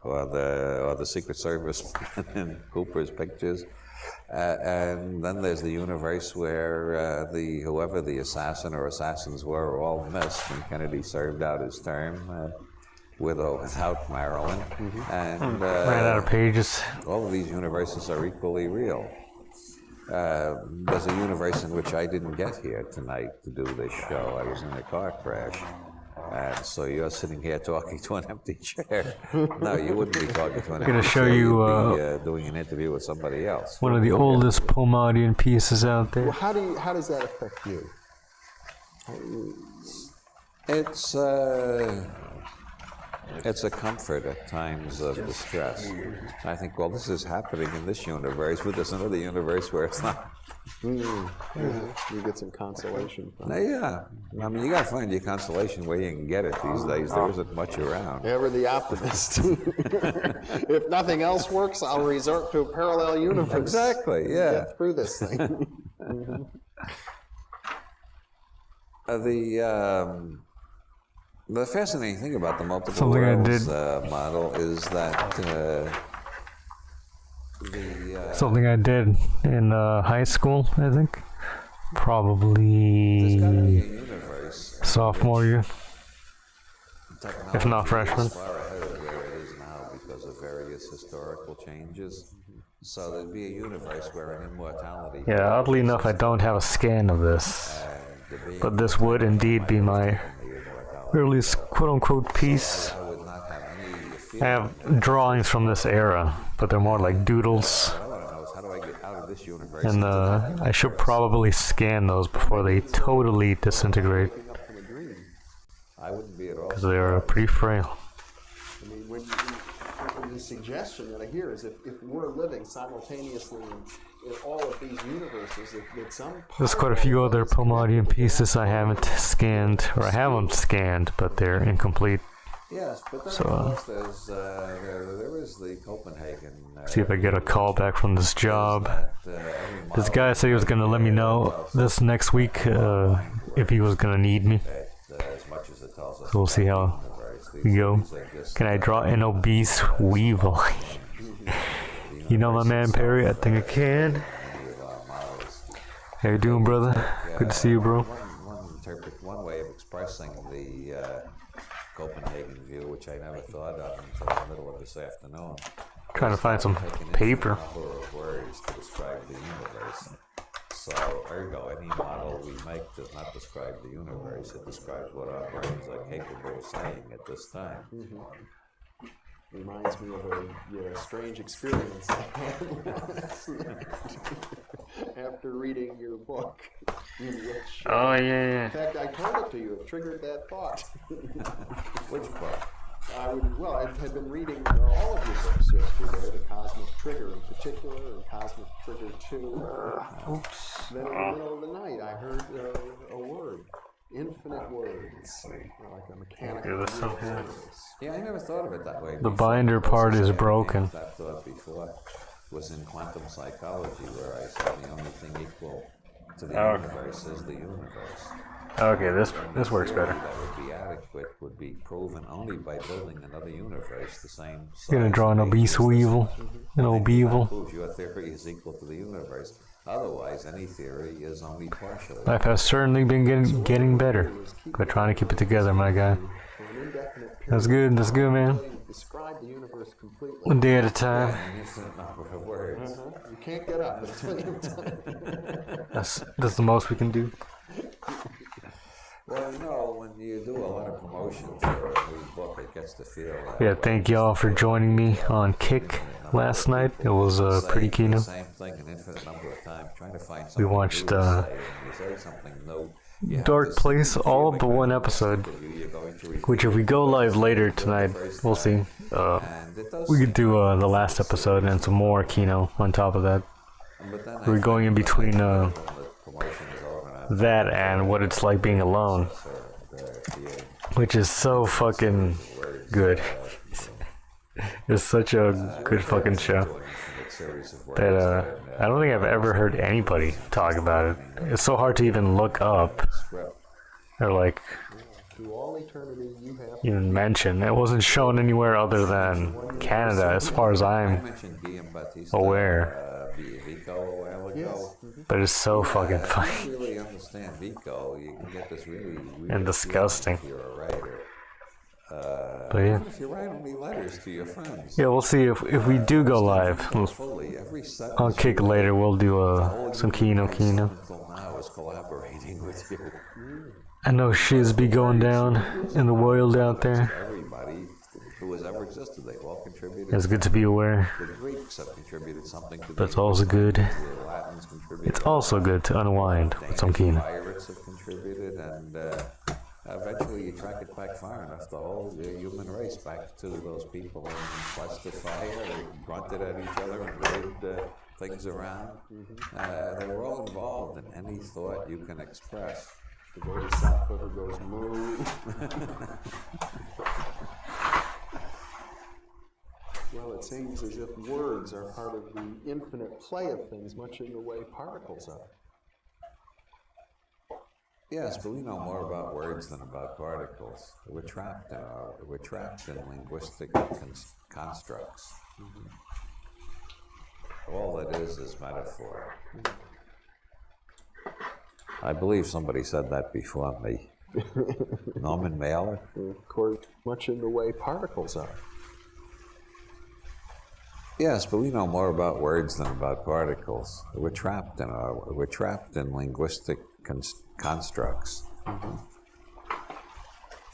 or the Secret Service in Cooper's pictures. And then there's the universe where whoever the assassin or assassins were all missed, and Kennedy served out his term. With or without Marilyn, and ran out of pages. All of these universes are equally real. There's a universe in which I didn't get here tonight to do this show. I was in a car crash, and so you're sitting here talking to an empty chair. No, you wouldn't be talking to an empty show chair. you, You'd be doing an interview with somebody else. One of the oldest Pomadian pieces out there. Well, how does that affect you? It's a comfort at times of distress. I think, well, this is happening in this universe, but there's another universe where it's not. You get some consolation from it. Yeah, I mean, you got to find your consolation where you can get it these days. There isn't much around. Ever the optimist. If nothing else works, I'll resort to a parallel universe. Exactly, yeah. Get through this thing. The fascinating thing about the multiple Something I worlds did. model is that Something I did in high school, I think. there's got to be Probably a universe. sophomore year. Technology if not freshman. is far ahead of where it is now because of various historical changes. So there'd be a universe where an immortality. Yeah, oddly enough, I don't have a scan of this. But this would indeed be my earliest quote-unquote piece. I would not have any I have drawings from this era, but they're more like doodles. What I want to know is how do I get out of this universe? And I should probably scan those before they totally disintegrate, I wouldn't be at all. because they're pretty frail. I mean, when the suggestion that I hear is if we're living simultaneously in all of these universes, that some There's quite a few other Pomadian pieces I haven't scanned, or I have them scanned, but they're incomplete. Yes, but then So, of course there is the Copenhagen. See if I get a call back from this job. Every This model guy said he was gonna let me know this next week if he was gonna need me. as much as it tells us So we'll see how we go. Can I draw an obese weevil? You know my man Perry? I think I can. How you doing, brother? Good to see you, bro. one way of expressing the Copenhagen view, which I never thought of until the middle of this afternoon. Trying to find some Take an paper. infinite number of words to describe the universe. So, ergo, any model we make does not describe the universe. It describes what our brains are capable of saying at this time. reminds me of a strange experience I had after reading your book. In which, Oh, in yeah. fact, I told it to you. It triggered that thought. Which book? I had been reading all of your books yesterday, The Cosmic Trigger in particular, and Cosmic Trigger 2. Then in the middle of the night, I heard a word. Infinite words. Like a mechanical Yeah, that's so universe. good. Yeah, I never thought of it that way. The before. binder part is broken. That thought before was in quantum psychology, where I said the only thing equal to the Oh. universe is the universe. Okay, this works better. That would be adequate would be proven only by building another universe the same size. You're gonna draw an and age obese as this weevil. one. An obeevil. That proves your theory is equal to the universe. Otherwise, any theory is only partial. Life has certainly been getting better. But trying to keep it together, my guy. For an indefinite That's period, good, man. you describe the universe completely. One day at a time. An infinite number of words. You can't get up. There's plenty of time. That's the most we can do. Well, you know, when you do a lot of promotion for a new book, it gets to feel that. Yeah, thank y'all for joining me on Kick last night. It was pretty Saying keen. the same thing an infinite number of times, trying to find We something watched new to say. When you say something new, you have Dark this Place, all but feeling one that episode. you're going to repeat Which if we go live later tonight, we'll see. and it does We could do the last episode and some more Kino on top of that. but then We're going in between the promotion is organized. that and what it's like being alone, which is so fucking good. It's such a good fucking show that I don't think I've ever heard anybody talk about it. It's so hard to even look up or like Through all eternity, you have even mention. It wasn't shown anywhere other than Canada, as far as I I'm mentioned Guillaume Batista, aware. Vico a while ago. But it's so fucking If funny. you really understand Vico, you can get this really weird And disgusting. feeling if you're a writer. But yeah. Even if you write only letters to your friends. Yeah, we'll see if we do go live. Fully, every sentence I'll kick later. We'll do some Kino. until now is collaborating with you. I know shiz be going down in the world out there. Everybody who has ever existed, they all contribute. contributed. It's good to be aware. The Greeks have contributed something to But it's the also good. The Latins contributed. It's also good to unwind with some Danish keen. pirates have contributed, and eventually you track it back far enough, the whole human race back to those people in quest of fire, they grunted at each other and moved things around. They were all involved in any thought you can express. The Bodhisattva goes moo. Well, it seems as if words are part of the infinite play of things, much in the way particles are. Yes, but we know more about words than about particles. We're trapped in linguistic constructs. All it is metaphor. I believe somebody said that before me. Norman Mailer? Of course, much in the way particles are. Yes, but we know more about words than about particles. We're trapped in linguistic constructs.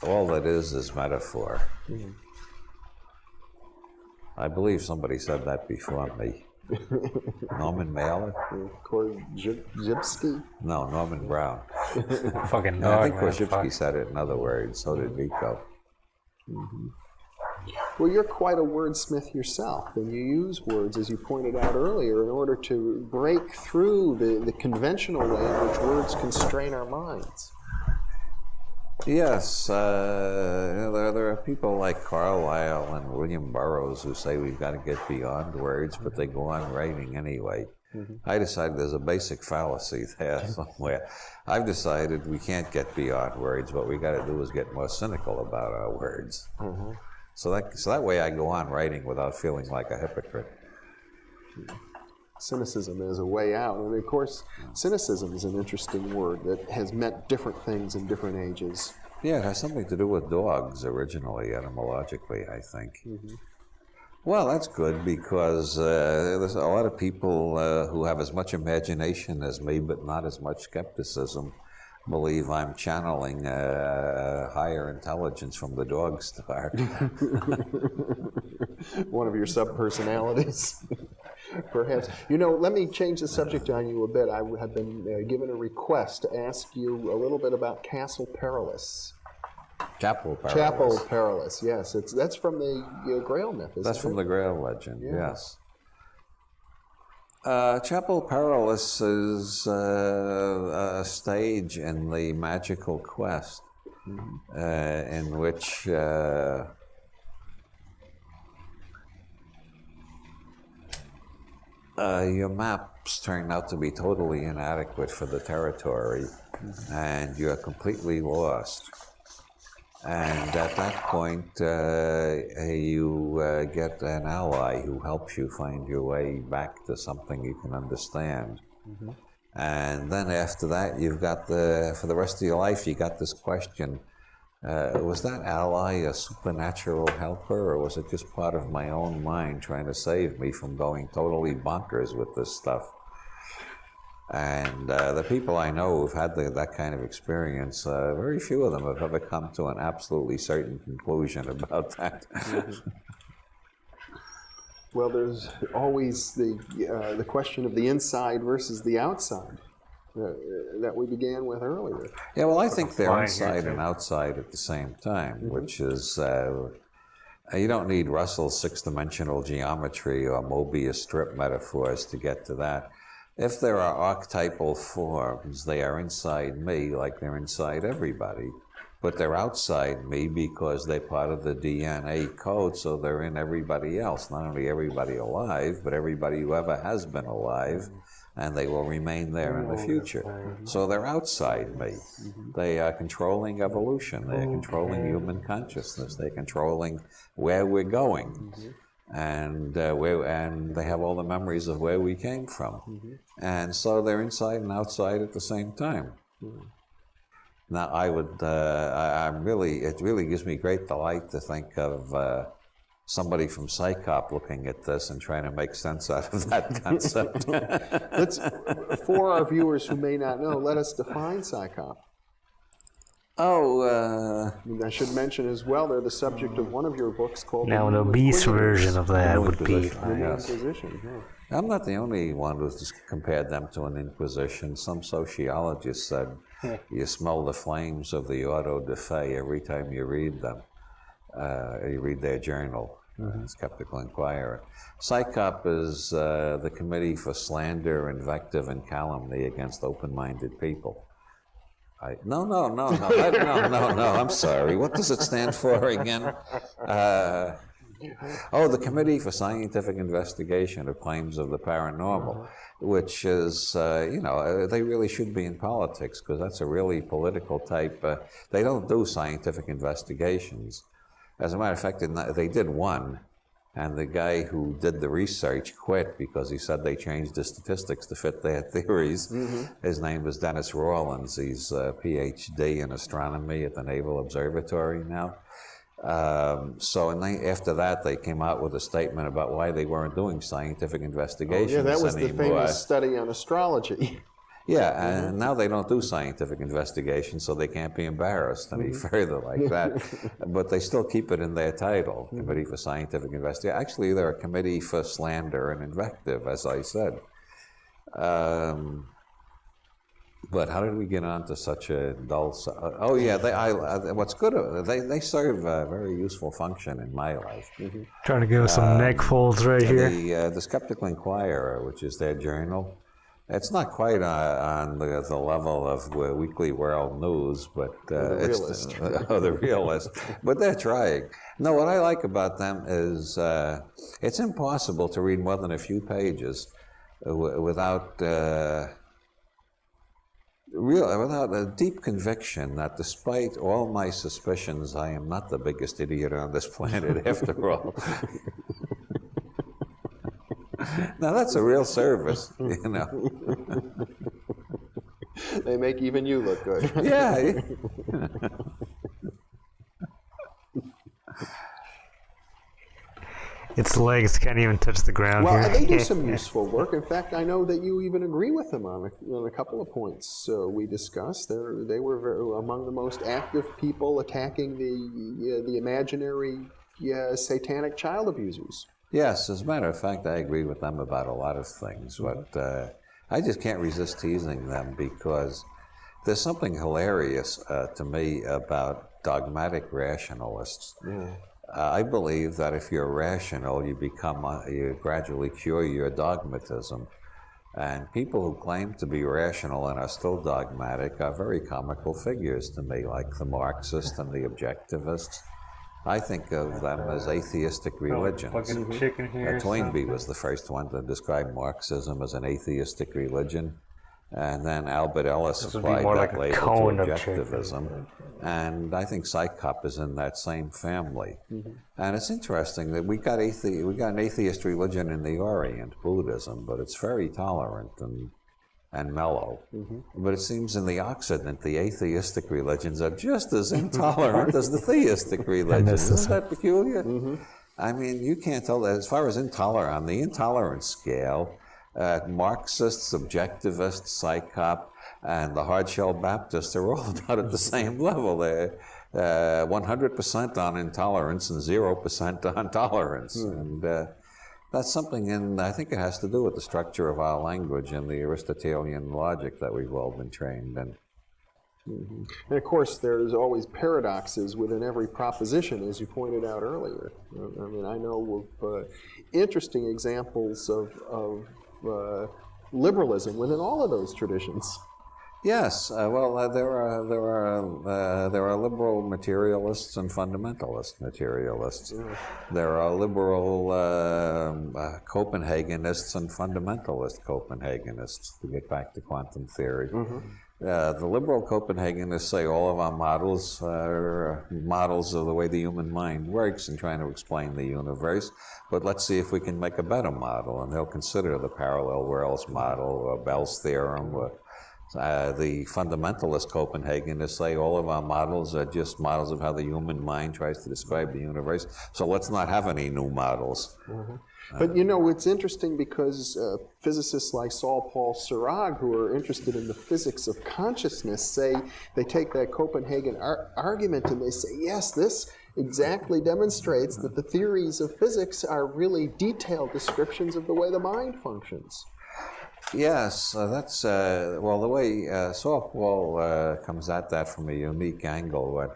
All it is metaphor. I believe somebody said that before me. Norman Mailer? Korzybski? No, Norman Brown. Fucking No, I dog, think man. Korzybski said it in other words. So did Vico. Well, you're quite a wordsmith yourself, and you use words, as you pointed out earlier, in order to break through the conventional way in which words constrain our minds. Yes, there are people like Carlyle and William Burroughs who say we've got to get beyond words, but they go on writing anyway. I decided there's a basic fallacy there somewhere. I've decided we can't get beyond words. What we got to do is get more cynical about our words. So that way I go on writing without feeling like a hypocrite. Cynicism is a way out. And of course, cynicism is an interesting word that has meant different things in different ages. Yeah, it has something to do with dogs originally, etymologically, I think. Well, that's good because there's a lot of people who have as much imagination as me, but not as much skepticism, believe I'm channeling higher intelligence from the dog star. One of your subpersonalities. Perhaps. You know, let me change the subject on you a bit. I have been given a request to ask you a little bit about Castle Perilous. Chapel Perilous. Chapel Perilous, yes. That's from the Grail myth, isn't it? That's from the Grail legend, yes. Chapel Perilous is a stage in the magical quest in which your maps turn out to be totally inadequate for the territory, and you're completely lost. And at that point, you get an ally who helps you find your way back to something you can understand. And then after that, you've got for the rest of your life, you got this question, was that ally a supernatural helper, or was it just part of my own mind trying to save me from going totally bonkers with this stuff? And the people I know who've had that kind of experience, very few of them have ever come to an absolutely certain conclusion about that. Well, there's always the question of the inside versus the outside that we began with earlier. Yeah, well, I think they're Flying here, inside too. and outside at the same time, which is, you don't need Russell's six-dimensional geometry or Mobius strip metaphors to get to that. If there are archetypal forms, they are inside me like they're inside everybody, but they're outside me because they're part of the DNA code, so they're in everybody else, not only everybody alive, but everybody who ever has been alive, and they will remain there in the future. So they're outside me. They are controlling evolution. They're controlling human consciousness. They're controlling where we're going. And they have all the memories of where we came from. And so they're inside and outside at the same time. Now, it really gives me great delight to think of somebody from Psychop looking at this and trying to make sense out of that concept. For our viewers who may not know, let us define Psychop. And I should mention as well, they're the subject of one of your books called Now, an The obese Inquisitors. version of that would be. The New Inquisition, yeah. I'm not the only one who's just compared them to an inquisition. Some sociologists said you smell the flames of the auto da fe every time you read them. You read their journal, Skeptical Inquirer. PSYCOP is the Committee for Slander, Invective, and Calumny Against Open-Minded People. No, I'm sorry. What does it stand for again? The Committee for Scientific Investigation of Claims of the Paranormal, which is, they really should be in politics because that's a really political type. They don't do scientific investigations. As a matter of fact, they did one, and the guy who did the research quit because he said they changed the statistics to fit their theories. His name is Dennis Rawlins. He's a PhD in astronomy at the Naval Observatory now. After that, they came out with a statement about why they weren't doing scientific investigations Yeah, that was anymore. the famous study on astrology. Yeah, and now they don't do scientific investigations, so they can't be embarrassed any further like that. But they still keep it in their title, Committee for Scientific Investigation. Actually, they're a Committee for Slander and Invective, as I said. But how did we get on to such a dull? What's good? They serve a very useful function in my life. Trying to give us some neck folds right here. The Skeptical Inquirer, which is their journal, it's not quite on the level of Weekly World News, but the Realist. But they're trying. No, what I like about them is it's impossible to read more than a few pages without a deep conviction that despite all my suspicions, I am not the biggest idiot on this planet after all. Now that's a real service, They make even you look good. Yeah. Its legs can't even touch the ground Well, here. they do some useful work. In fact, I know that you even agree with them on a couple of points we discussed. They were among the most active people attacking the imaginary satanic child abusers. Yes, as a matter of fact, I agree with them about a lot of things, but I just can't resist teasing them because there's something hilarious to me about dogmatic rationalists. I believe that if you're rational, you gradually cure your dogmatism. And people who claim to be rational and are still dogmatic are very comical figures to me, like the Marxists and the objectivists. I think of them as atheistic religions. Fucking chicken here. Toynbee was the first one to describe Marxism as an atheistic religion. And then Albert Ellis This would be applied more that like a label cone to of chicken. objectivism. And I think PSYCOP is in that same family. And it's interesting that we got an atheist religion in the Orient, Buddhism, but it's very tolerant and mellow. But it seems in the Occident, the atheistic religions are just as intolerant as the theistic religions. Isn't that peculiar? I mean, you can't tell that. As far as on the intolerance scale, Marxists, objectivists, PSYCOP, and the hard-shell Baptists are all about at the same level. They're 100% on intolerance and 0% on tolerance. And that's something, I think it has to do with the structure of our language and the Aristotelian logic that we've all been trained in. And of course, there's always paradoxes within every proposition, as you pointed out earlier. I mean, I know of interesting examples of liberalism within all of those traditions. Yes, there are liberal materialists and fundamentalist materialists. There are liberal Copenhagenists and fundamentalist Copenhagenists, to get back to quantum theory. The liberal Copenhagenists say all of our models are models of the way the human mind works in trying to explain the universe, but let's see if we can make a better model, and they'll consider the parallel worlds model, or Bell's theorem, or the fundamentalist Copenhagenists say all of our models are just models of how the human mind tries to describe the universe, so let's not have any new models. But you know, it's interesting because physicists like Saul Paul Sirag, who are interested in the physics of consciousness, say they take that Copenhagen argument and they say, yes, this exactly demonstrates that the theories of physics are really detailed descriptions of the way the mind functions. Yes, that's well, the way Saul Paul comes at that from a unique angle.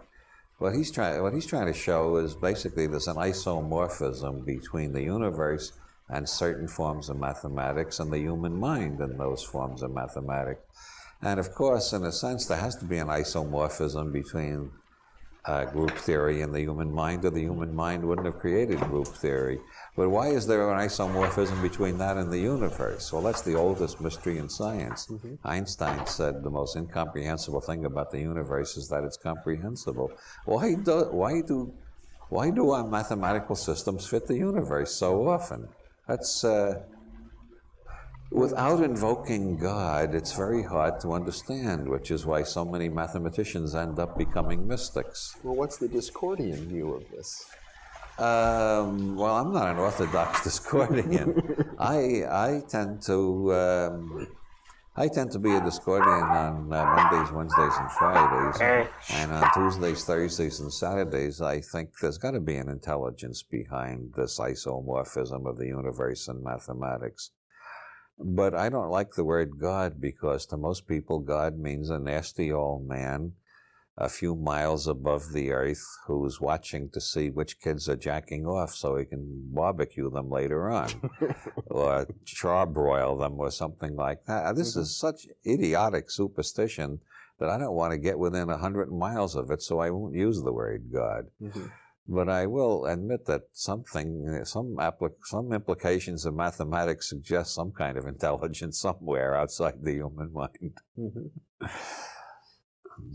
What he's trying to show is basically there's an isomorphism between the universe and certain forms of mathematics and the human mind and those forms of mathematics. And of course, in a sense, there has to be an isomorphism between group theory and the human mind, or the human mind wouldn't have created group theory. But why is there an isomorphism between that and the universe? Well, that's the oldest mystery in science. Mm-hmm. Einstein said the most incomprehensible thing about the universe is that it's comprehensible. Why do our mathematical systems fit the universe so often? That's without invoking God, it's very hard to understand, which is why so many mathematicians end up becoming mystics. Well, what's the Discordian view of this? Well, I'm not an orthodox Discordian. I tend to be a Discordian on Mondays, Wednesdays, and Fridays, and on Tuesdays, Thursdays, and Saturdays. I think there's got to be an intelligence behind this isomorphism of the universe and mathematics. But I don't like the word God because to most people, God means a nasty old man a few miles above the earth who's watching to see which kids are jacking off so he can barbecue them later on or charbroil them or something like that. This is such idiotic superstition that I don't want to get within 100 miles of it, so I won't use the word God. Mm-hmm. But I will admit that some implications of mathematics suggest some kind of intelligence somewhere outside the human mind. Mm-hmm.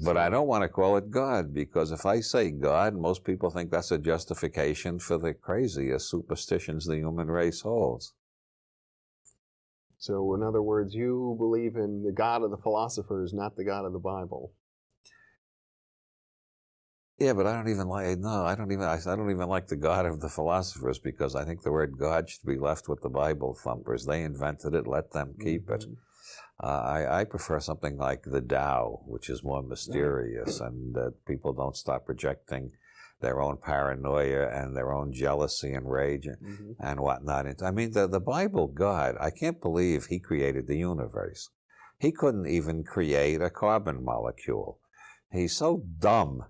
But I don't want to call it God, because if I say God, most people think that's a justification for the craziest superstitions the human race holds. So, in other words, you believe in the God of the philosophers, not the God of the Bible. Yeah, but I don't even like the God of the philosophers, because I think the word God should be left with the Bible thumpers. They invented it, let them keep it. I prefer something like the Tao, which is more mysterious, and that people don't stop projecting their own paranoia and their own jealousy and rage and whatnot. I mean, the Bible God, I can't believe he created the universe. He couldn't even create a carbon molecule. He's so dumb.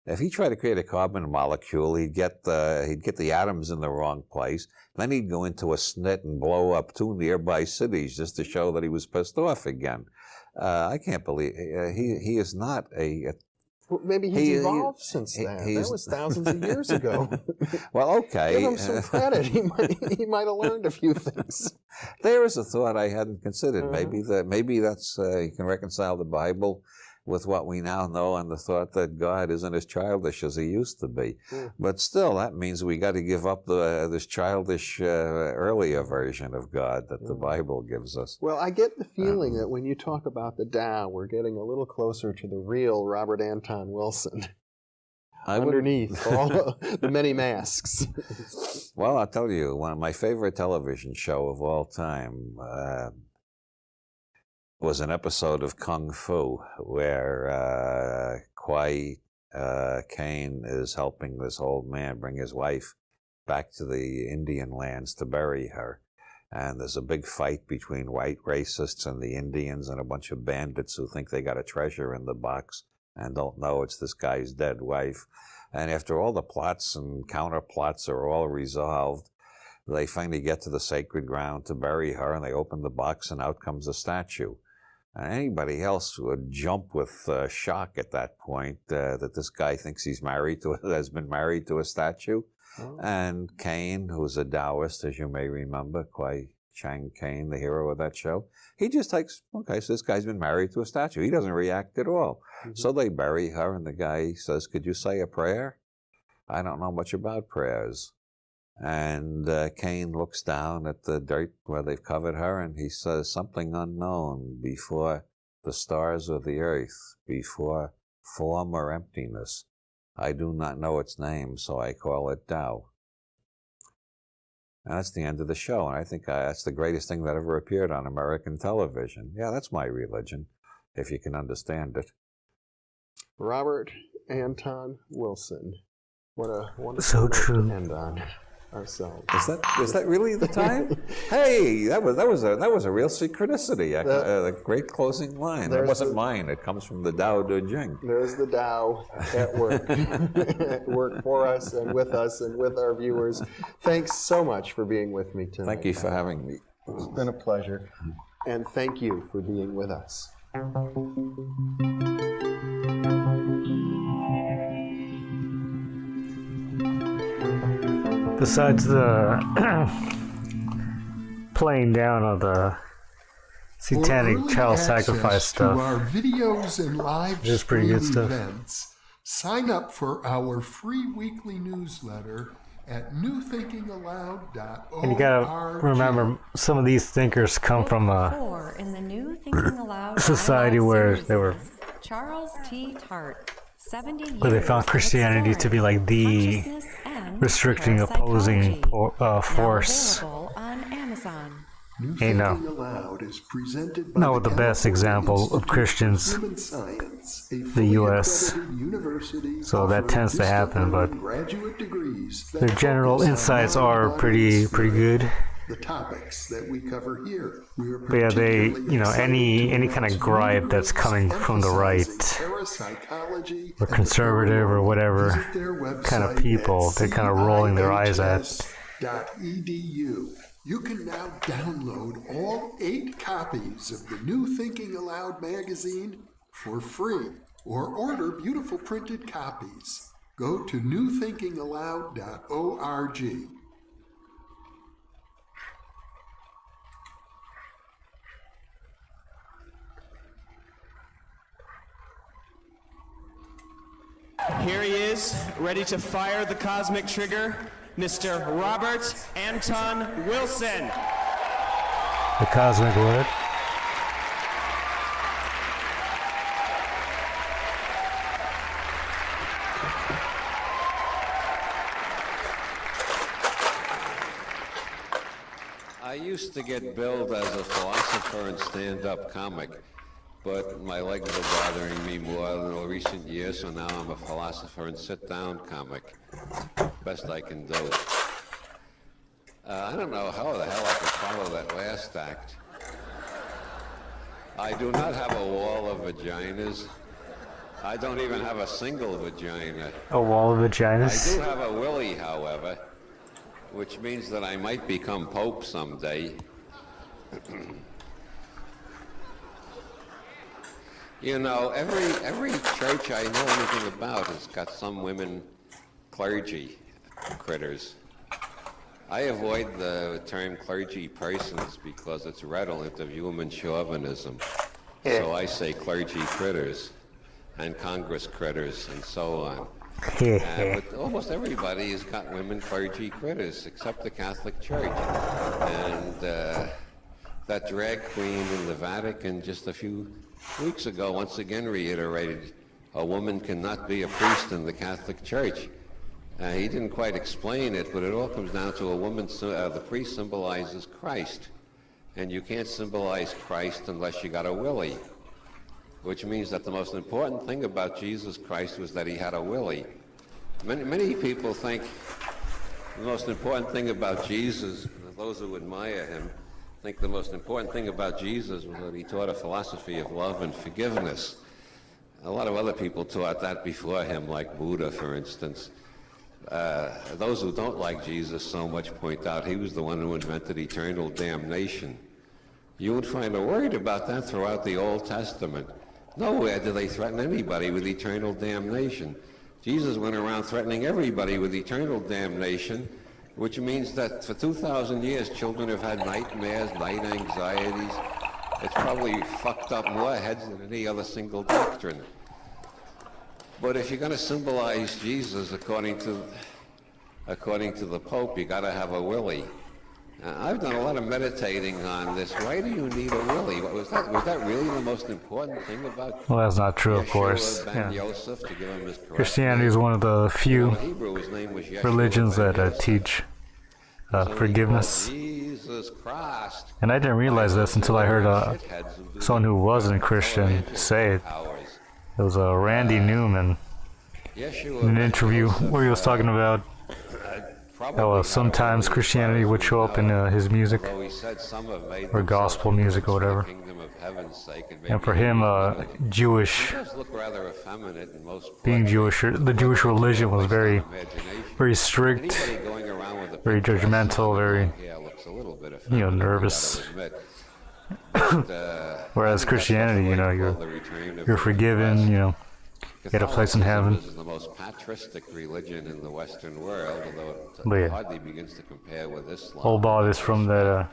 If he tried to create a carbon molecule, he'd get the atoms in the wrong place. Then he'd go into a snit and blow up 2 nearby cities just to show that he was pissed off again. I can't believe he is not a. Well, maybe he's evolved since that. That was thousands of years ago. Well, okay. Give him some credit. He might have learned a few things. There is a thought I hadn't considered. Maybe that's you can reconcile the Bible with what we now know and the thought that God isn't as childish as he used to be. But still, that means we got to give up this childish earlier version of God that the Bible gives us. Well, I get the feeling that when you talk about the Tao, we're getting a little closer to the real Robert Anton Wilson. Underneath all the many masks. Well, I'll tell you, one of my favorite television show of all time was an episode of Kung Fu where Kwai Caine is helping this old man bring his wife back to the Indian lands to bury her. And there's a big fight between white racists and the Indians and a bunch of bandits who think they got a treasure in the box and don't know it's this guy's dead wife. And after all the plots and counterplots are all resolved, they finally get to the sacred ground to bury her, and they open the box, and out comes a statue. And anybody else would jump with shock at that point that this guy thinks has been married to a statue. Oh. And Caine, who's a Taoist, as you may remember, Kwai Chang Caine, the hero of that show, he just takes, okay, so this guy's been married to a statue. He doesn't react at all. Mm-hmm. So they bury her, and the guy says, "Could you say a prayer?" "I don't know much about prayers." And Caine looks down at the dirt where they've covered her, and he says, "Something unknown before the stars or the earth, before form or emptiness. I do not know its name, so I call it Tao." And that's the end of the show. And I think that's the greatest thing that ever appeared on American television. Yeah, that's my religion, if you can understand it. Robert Anton Wilson. What a wonderful So note true. to end on ourselves. Is that really the time? Hey, that was a real synchronicity. A great closing line. It wasn't mine. It comes from the Tao Te Ching. There's the Tao at work, at work for us and with our viewers. Thanks so much for being with me tonight. Thank you for having me. It's been a pleasure. And thank you for being with us. Besides the playing down of the satanic For child early sacrifice access stuff, to our videos and live Which is pretty good stream stuff. events, sign up for our free weekly newsletter at newthinkingaloud.org. and you gotta remember, some of these thinkers come from a 4 in the New Thinking Aloud society dialogue where series they were, is Charles T. Tart, 70 years where they found of Christianity to be like the consciousness and restricting, opposing parapsychology. force. Now available on Amazon. New Hey, no. Thinking Aloud is presented by Not the the best California example of Institute for Christians, Human Science, a the fully US. accredited university So that offering tends to happen, but distant graduate degrees that their general focus on insights are mind, pretty body, and good. spirit. The topics that we cover here. We are But yeah, they, particularly any kind of gripe that's coming from the right, parapsychology or and conservative or whatever visit their kind of website people, at they're kind of rolling their eyes at. CIHS.edu. You can now download all 8 copies of the New Thinking Aloud magazine for free, or order beautiful printed copies. Go to newthinkingaloud.org. Here he is, ready to fire the cosmic trigger, Mr. Robert Anton Wilson. The cosmic word. I used to get billed as a philosopher and stand-up comic, but my legs are bothering me more in recent years, so now I'm a philosopher and sit-down comic. Best I can do. I don't know how the hell I could follow that last act. I do not have a wall of vaginas. I don't even have a single vagina. A wall of I vaginas. do have a willy, however, which means that I might become Pope someday. You know, every church I know anything about has got some women clergy critters. I avoid the term clergy persons because it's redolent of human chauvinism. So I say clergy critters and Congress critters and so on. But almost everybody has got women clergy critters, except the Catholic Church. And that drag queen in the Vatican just a few weeks ago once again reiterated a woman cannot be a priest in the Catholic Church. He didn't quite explain it, but it all comes down to a woman. The priest symbolizes Christ, and you can't symbolize Christ unless you got a willy, which means that the most important thing about Jesus Christ was that he had a willy. Many people think the most important thing about Jesus, those who admire him, think the most important thing about Jesus was that he taught a philosophy of love and forgiveness. A lot of other people taught that before him, like Buddha, for instance. Those who don't like Jesus so much point out he was the one who invented eternal damnation. You won't find a word about that throughout the Old Testament. Nowhere do they threaten anybody with eternal damnation. Jesus went around threatening everybody with eternal damnation, which means that for 2,000 years children have had nightmares, night anxieties. It's probably fucked up more heads than any other single doctrine. But if you're going to symbolize Jesus according to the Pope, you got to have a willy. I've done a lot of meditating on this. Why do you need a willy? Was that really the most important thing about? Well, that's not true, of Yeshua course. ben Yeah. Yosef, to give him his correct Christianity name? is one of the few In Hebrew, his name was Yeshua religions ben that Yosef. teach forgiveness. Jesus Christ. And I didn't realize this until I heard someone who wasn't Christian say it. It was Randy Newman in an interview where he was talking about how sometimes Christianity would show up in his music, or gospel music or whatever. And for him, being Jewish, the Jewish religion was very, very strict, very judgmental, very, nervous. Whereas Christianity, you're forgiven, you get a place in heaven. This is the most patristic religion in the Western world, although But it yeah, hardly begins to compare with Islam. all about is from that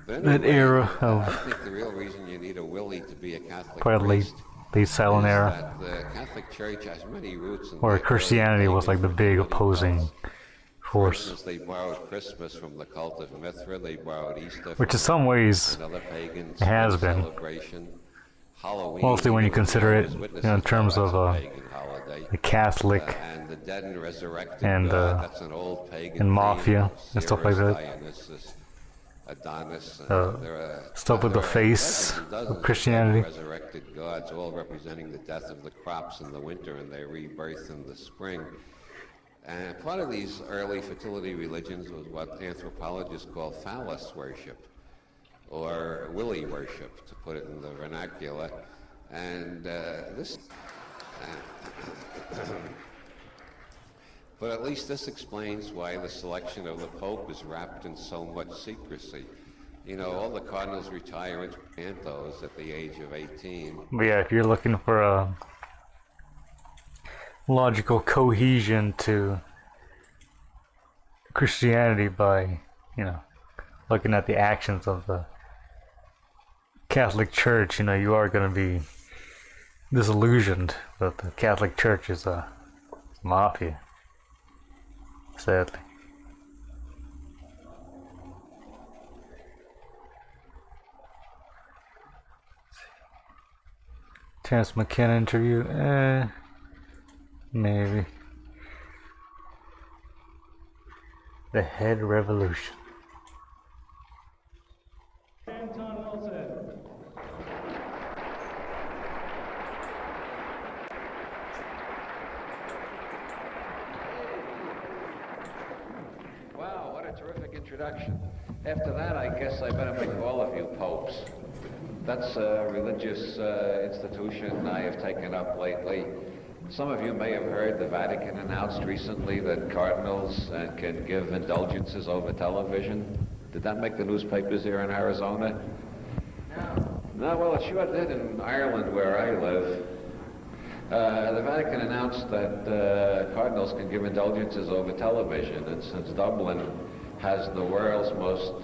era I of think the real reason you need a willy to be a Catholic probably priest late silent is era, that the Catholic Church has many roots in where the Christianity early was like the pagan big community opposing cults. For force. instance, they borrowed Christmas from the cult of Mithra. They borrowed Easter Which from in some ways another pagan it has been. celebration. Halloween, Mostly when you even consider it, Jehovah's Witnesses, in terms that's of a pagan holiday. the Catholic And the dead and resurrected and, God, that's an old pagan and theme. mafia and stuff like Ceres, that. Dionysus, Adonis, Stuff with there the are face dozens and dozens of Christianity. dead and resurrected gods, all representing the death of the crops in the winter and their rebirth in the spring. And part of these early fertility religions was what anthropologists call phallus worship, or willy worship, to put it in the vernacular. And this... But at least this explains why the selection of the Pope is wrapped in so much secrecy. All the cardinals retire into pantos at the age of 18. But yeah, if you're looking for a logical cohesion to Christianity by, looking at the actions of the Catholic Church, you are going to be disillusioned that the Catholic Church is a mafia, sadly. Terence McKenna interview? Maybe. The Head Revolution. Anton Wilson. Wow, what a terrific introduction. After that, I guess I better make all of you popes. That's a religious institution I have taken up lately. Some of you may have heard the Vatican announced recently that cardinals can give indulgences over television. Did that make the newspapers here in Arizona? No, well, it sure did in Ireland, where I live. The Vatican announced that cardinals can give indulgences over television, and since Dublin has the world's most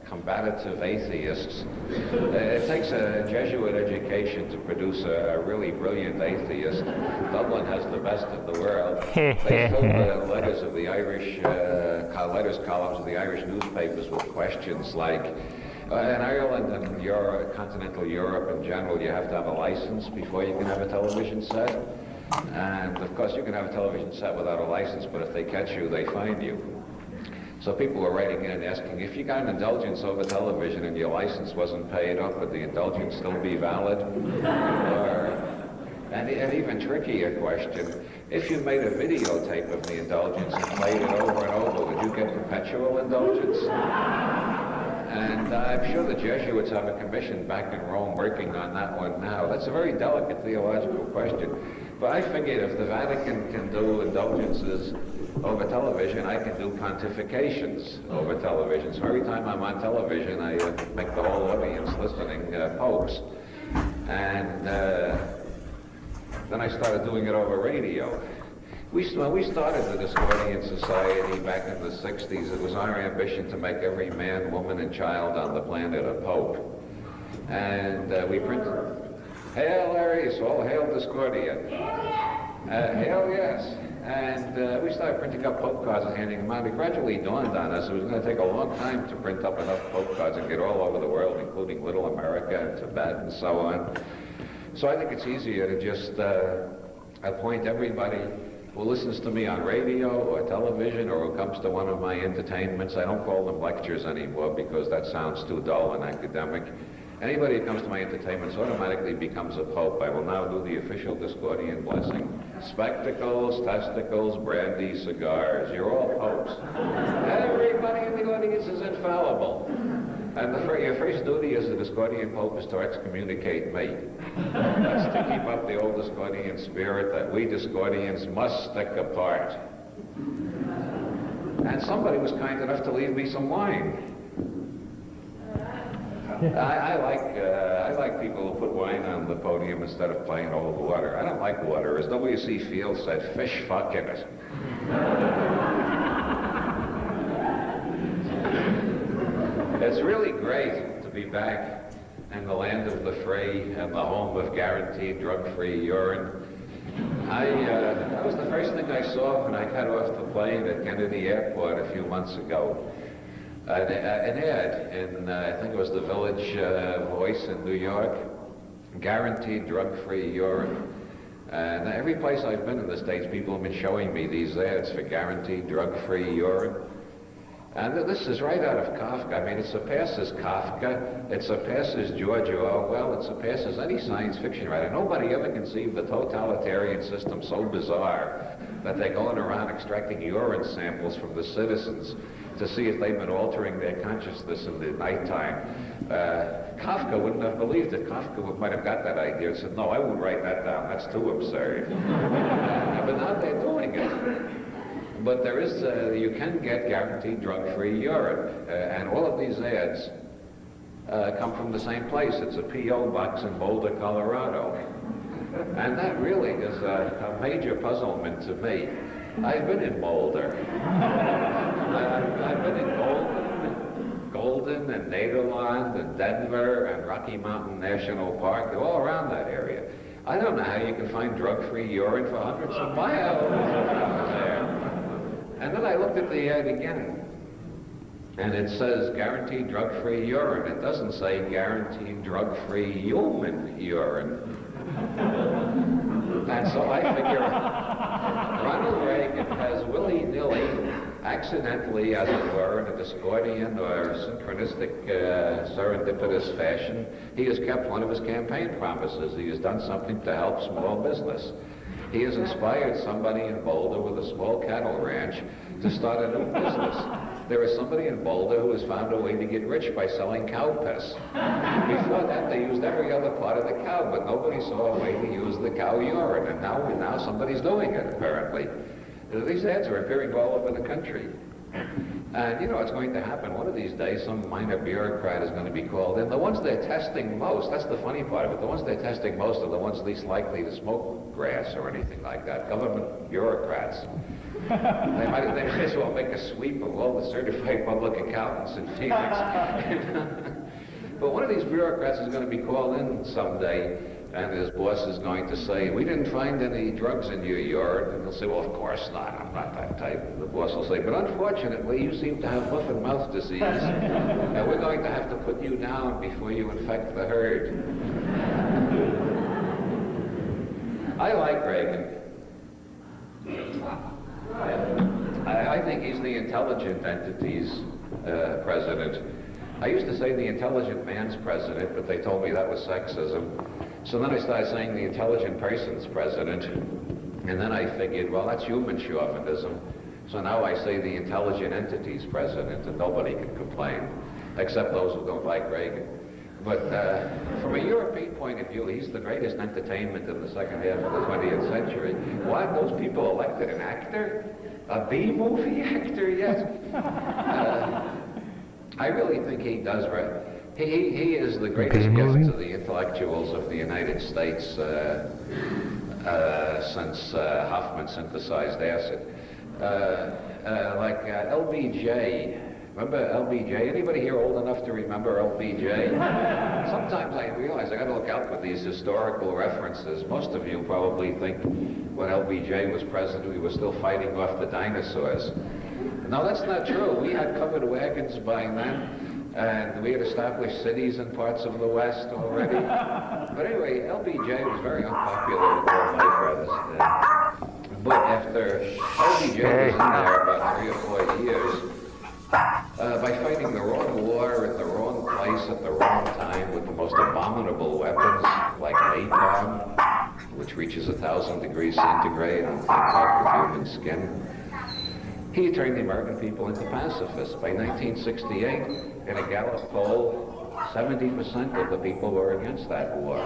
combative atheists, it takes a Jesuit education to produce a really brilliant atheist. Dublin has the best of the world. They filled the letters of the Irish, letters columns of the Irish newspapers with questions like, in Ireland and continental Europe in general, you have to have a license before you can have a television set. And of course, you can have a television set without a license, but if they catch you, they fine you. So people were writing in and asking, if you got an indulgence over television and your license wasn't paid up, would the indulgence still be valid? And even trickier question, if you made a videotape of the indulgence and played it over and over, would you get perpetual indulgence? And I'm sure the Jesuits have a commission back in Rome working on that one now. That's a very delicate theological question. But I figured if the Vatican can do indulgences over television, I can do pontifications over television. So every time I'm on television, I make the whole audience listening popes. And then I started doing it over radio. When we started the Discordian Society back in the 60s, it was our ambition to make every man, woman, and child on the planet a pope. And we printed, Hail Aries, all hail Discordian. Hail yes. And we started printing up Pope cards and handing them out. It gradually dawned on us it was going to take a long time to print up enough Pope cards and get all over the world, including Little America and Tibet and so on. So I think it's easier to just appoint everybody who listens to me on radio or television or who comes to one of my entertainments, I don't call them lectures anymore because that sounds too dull and academic. Anybody who comes to my entertainments automatically becomes a pope. I will now do the official Discordian blessing. Spectacles, testicles, brandy, cigars. You're all popes. Everybody in the audience is infallible. And your first duty as a Discordian pope is to excommunicate me. That's to keep up the old Discordian spirit that we Discordians must stick apart. And somebody was kind enough to leave me some wine. I like people who put wine on the podium instead of plain old water. I don't like water. As W.C. Fields said, fish fuck in it. It's really great to be back in the land of the free and the home of guaranteed drug-free urine. That was the first thing I saw when I got off the plane at Kennedy Airport a few months ago. An ad in, I think it was the Village Voice in New York, guaranteed drug-free urine. And every place I've been in the States, people have been showing me these ads for guaranteed drug-free urine. And this is right out of Kafka. I mean, it surpasses Kafka, it surpasses George Orwell, it surpasses any science fiction writer. Nobody ever conceived the totalitarian system so bizarre that they're going around extracting urine samples from the citizens to see if they've been altering their consciousness in the nighttime. Kafka wouldn't have believed it. Kafka might have got that idea and said, no, I wouldn't write that down, that's too absurd. But now they're doing it. But there is, you can get guaranteed drug-free urine, and all of these ads come from the same place. It's a P.O. box in Boulder, Colorado. And that really is a major puzzlement to me. I've been in Boulder. I've been in Golden and Nederland and Denver and Rocky Mountain National Park. They're all around that area. I don't know how you can find drug-free urine for hundreds of miles around there. And then I looked at the ad again, and it says guaranteed drug-free urine. It doesn't say guaranteed drug-free human urine. And so I figure Ronald Reagan has willy-nilly, accidentally, as it were, in a Discordian or synchronistic, serendipitous fashion, he has kept one of his campaign promises. He has done something to help small business. He has inspired somebody in Boulder with a small cattle ranch to start a new business. There is somebody in Boulder who has found a way to get rich by selling cow piss. Before that, they used every other part of the cow, but nobody saw a way to use the cow urine, and now somebody's doing it, apparently. These ads are appearing all over the country. And you know what's going to happen? One of these days, some minor bureaucrat is going to be called in. The ones they're testing most, that's the funny part of it, the ones they're testing most are the ones least likely to smoke grass or anything like that. Government bureaucrats. They might as well make a sweep of all the certified public accountants in Phoenix. But one of these bureaucrats is going to be called in someday, and his boss is going to say, we didn't find any drugs in your urine. And he'll say, well, of course not. I'm not that type. And the boss will say, but unfortunately, you seem to have hoof and mouth disease. And we're going to have to put you down before you infect the herd. I like Reagan. I think he's the intelligent entity's president. I used to say the intelligent man's president, but they told me that was sexism. So then I started saying the intelligent person's president, and then I figured, well, that's human chauvinism. So now I say the intelligent entity's president, and nobody can complain, except those who don't like Reagan. But from a European point of view, he's the greatest entertainment in the second half of the 20th century. What? Those people elected an actor? A B-movie actor yet? I really think he does right. He is the greatest gift to the intellectuals of the United States since Hoffman synthesized acid. Like LBJ. Remember LBJ? Anybody here old enough to remember LBJ? Sometimes I realize I got to look out for these historical references. Most of you probably think when LBJ was president, we were still fighting off the dinosaurs. No, that's not true. We had covered wagons by then, and we had established cities in parts of the West already. But anyway, LBJ was very unpopular with all my friends. But after LBJ was in there about 3 or 4 years, by fighting the wrong war at the wrong place at the wrong time with the most abominable weapons like napalm, which reaches 1,000 degrees centigrade on thin part of human skin, he turned the American people into pacifists. By 1968, in a Gallup poll, 70% of the people were against that war.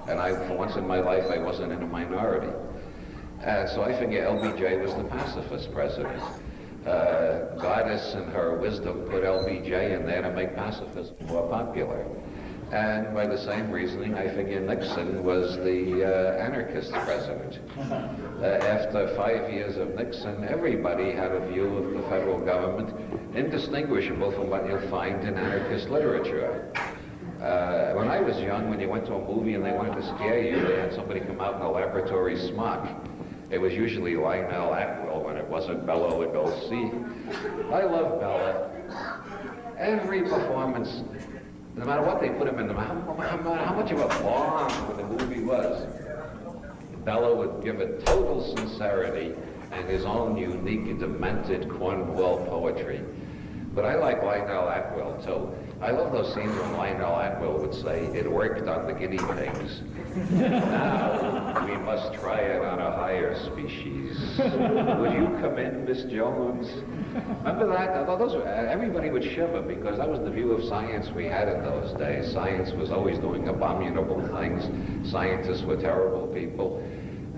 And for once in my life, I wasn't in a minority. So I figure LBJ was the pacifist president. Goddess in her wisdom put LBJ in there to make pacifism more popular. And by the same reasoning, I figure Nixon was the anarchist president. After 5 years of Nixon, everybody had a view of the federal government indistinguishable from what you'll find in anarchist literature. When I was young, when you went to a movie and they wanted to scare you, they had somebody come out in a laboratory smock. It was usually Lionel Atwill when it wasn't Bela Lugosi. I love Bela. Every performance, no matter what they put him in, no matter how much of a bomb the movie was, Bela would give it total sincerity and his own unique, demented cornball poetry. But I like Lionel Atwill, too. I love those scenes when Lionel Atwill would say, "It worked on the guinea pigs. Now we must try it on a higher species. Would you come in, Miss Jones?" Remember that? Everybody would shiver because that was the view of science we had in those days. Science was always doing abominable things. Scientists were terrible people.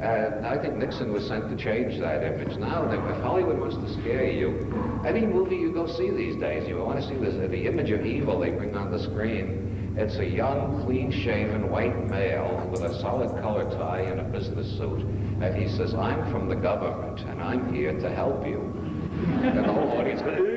And I think Nixon was sent to change that image. Now, if Hollywood wants to scare you, any movie you go see these days, you want to see the image of evil they bring on the screen. It's a young, clean-shaven white male with a solid color tie and a business suit. And he says, "I'm from the government, and I'm here to help you." And the whole audience goes,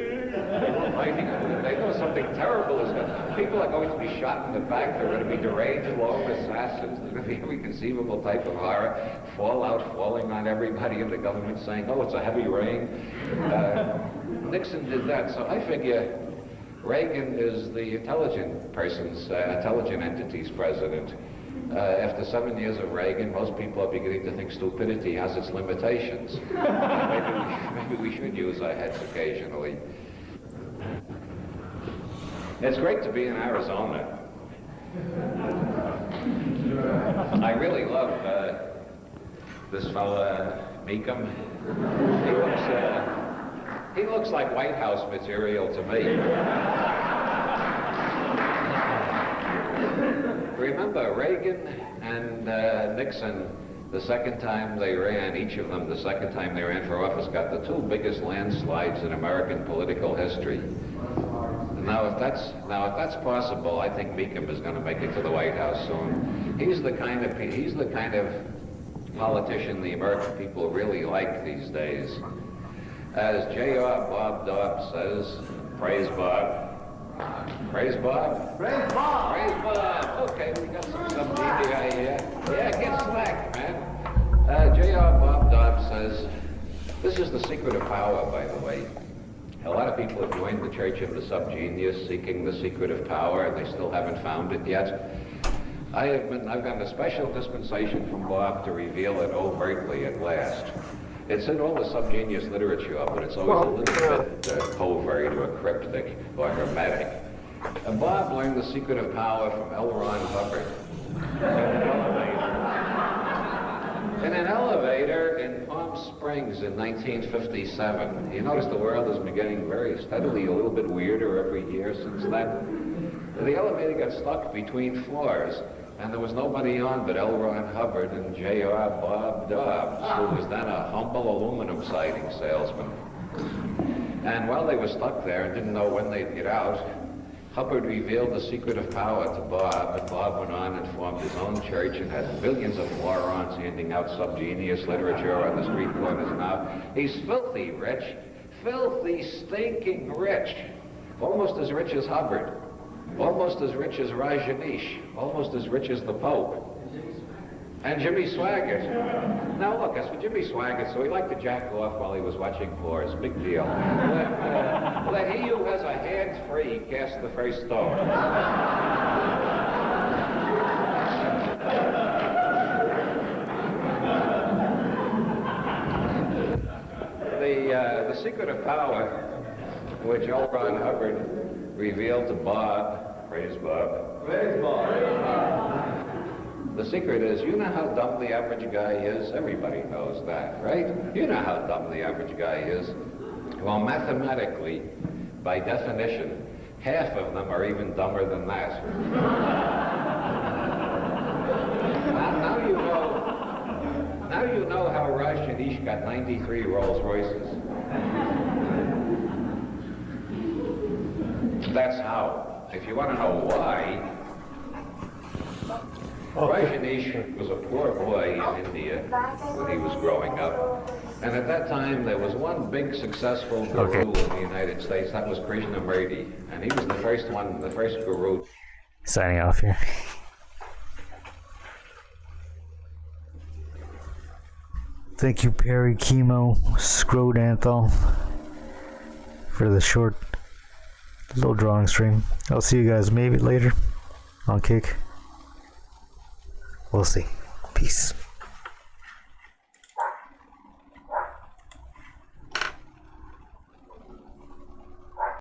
they know something terrible is going to. People are going to be shot in the back. They're going to be deranged lone assassins. There's going to be every conceivable type of horror. Fallout falling on everybody in the government saying, "Oh, it's a heavy rain." Nixon did that, so I figure Reagan is the intelligent entity's president. After 7 years of Reagan, most people are beginning to think stupidity has its limitations. Maybe we should use our heads occasionally. It's great to be in Arizona. I really love this fella, Meekum. He looks like White House material to me. Remember, Reagan and Nixon, the second time they ran, each of them, the second time they ran for office, got the 2 biggest landslides in American political history. Now, if that's possible, I think Meekum is going to make it to the White House soon. He's the kind of politician the American people really like these days. As J.R. Bob Dobbs says, praise Bob. Praise Bob? Praise Bob! Praise Bob! Okay, we got some DBI here. Yeah, get slack, man. J.R. Bob Dobbs says, this is the secret of power, by the way. A lot of people have joined the Church of the Subgenius seeking the secret of power, and they still haven't found it yet. I've gotten a special dispensation from Bob to reveal it overtly at last. It's in all the subgenius literature, but it's always a little bit covert or cryptic or hermetic. And Bob learned the secret of power from L. Ron Hubbard in an elevator in Palm Springs in 1957. You notice the world has been getting very steadily a little bit weirder every year since then. The elevator got stuck between floors, and there was nobody on but L. Ron Hubbard and J.R. Bob Dobbs, who was then a humble aluminum siding salesman. And while they were stuck there and didn't know when they'd get out, Hubbard revealed the secret of power to Bob, and Bob went on and formed his own church and has billions of morons handing out subgenius literature on the street corners now. He's filthy rich, filthy, stinking rich, almost as rich as Hubbard. Almost as rich as Rajneesh, almost as rich as the Pope. And Jimmy Swaggart. Now look, as for Jimmy Swaggart, so he liked to jack off while he was watching Floors, big deal. Let he who has a hand free cast the first stone. secret of power, which L. Ron Hubbard revealed to Bob. Praise Bob. Praise Bob. The secret is, you know how dumb the average guy is? Everybody knows that, right? You know how dumb the average guy is. Well, mathematically, by definition, half of them are even dumber than that. Now you know how Raj Janish got 93 Rolls Royces. That's how. If you want to know why, Rajneesh was a poor boy in India when he was growing up. And at that time, there was one big successful guru in the United States. That was Krishnamurti. And he was the first one, the first guru. Signing off here. Thank you, Perry Chemo Scrodanthal, for the short little drawing stream. I'll see you guys maybe later on Kick. We'll see. Peace.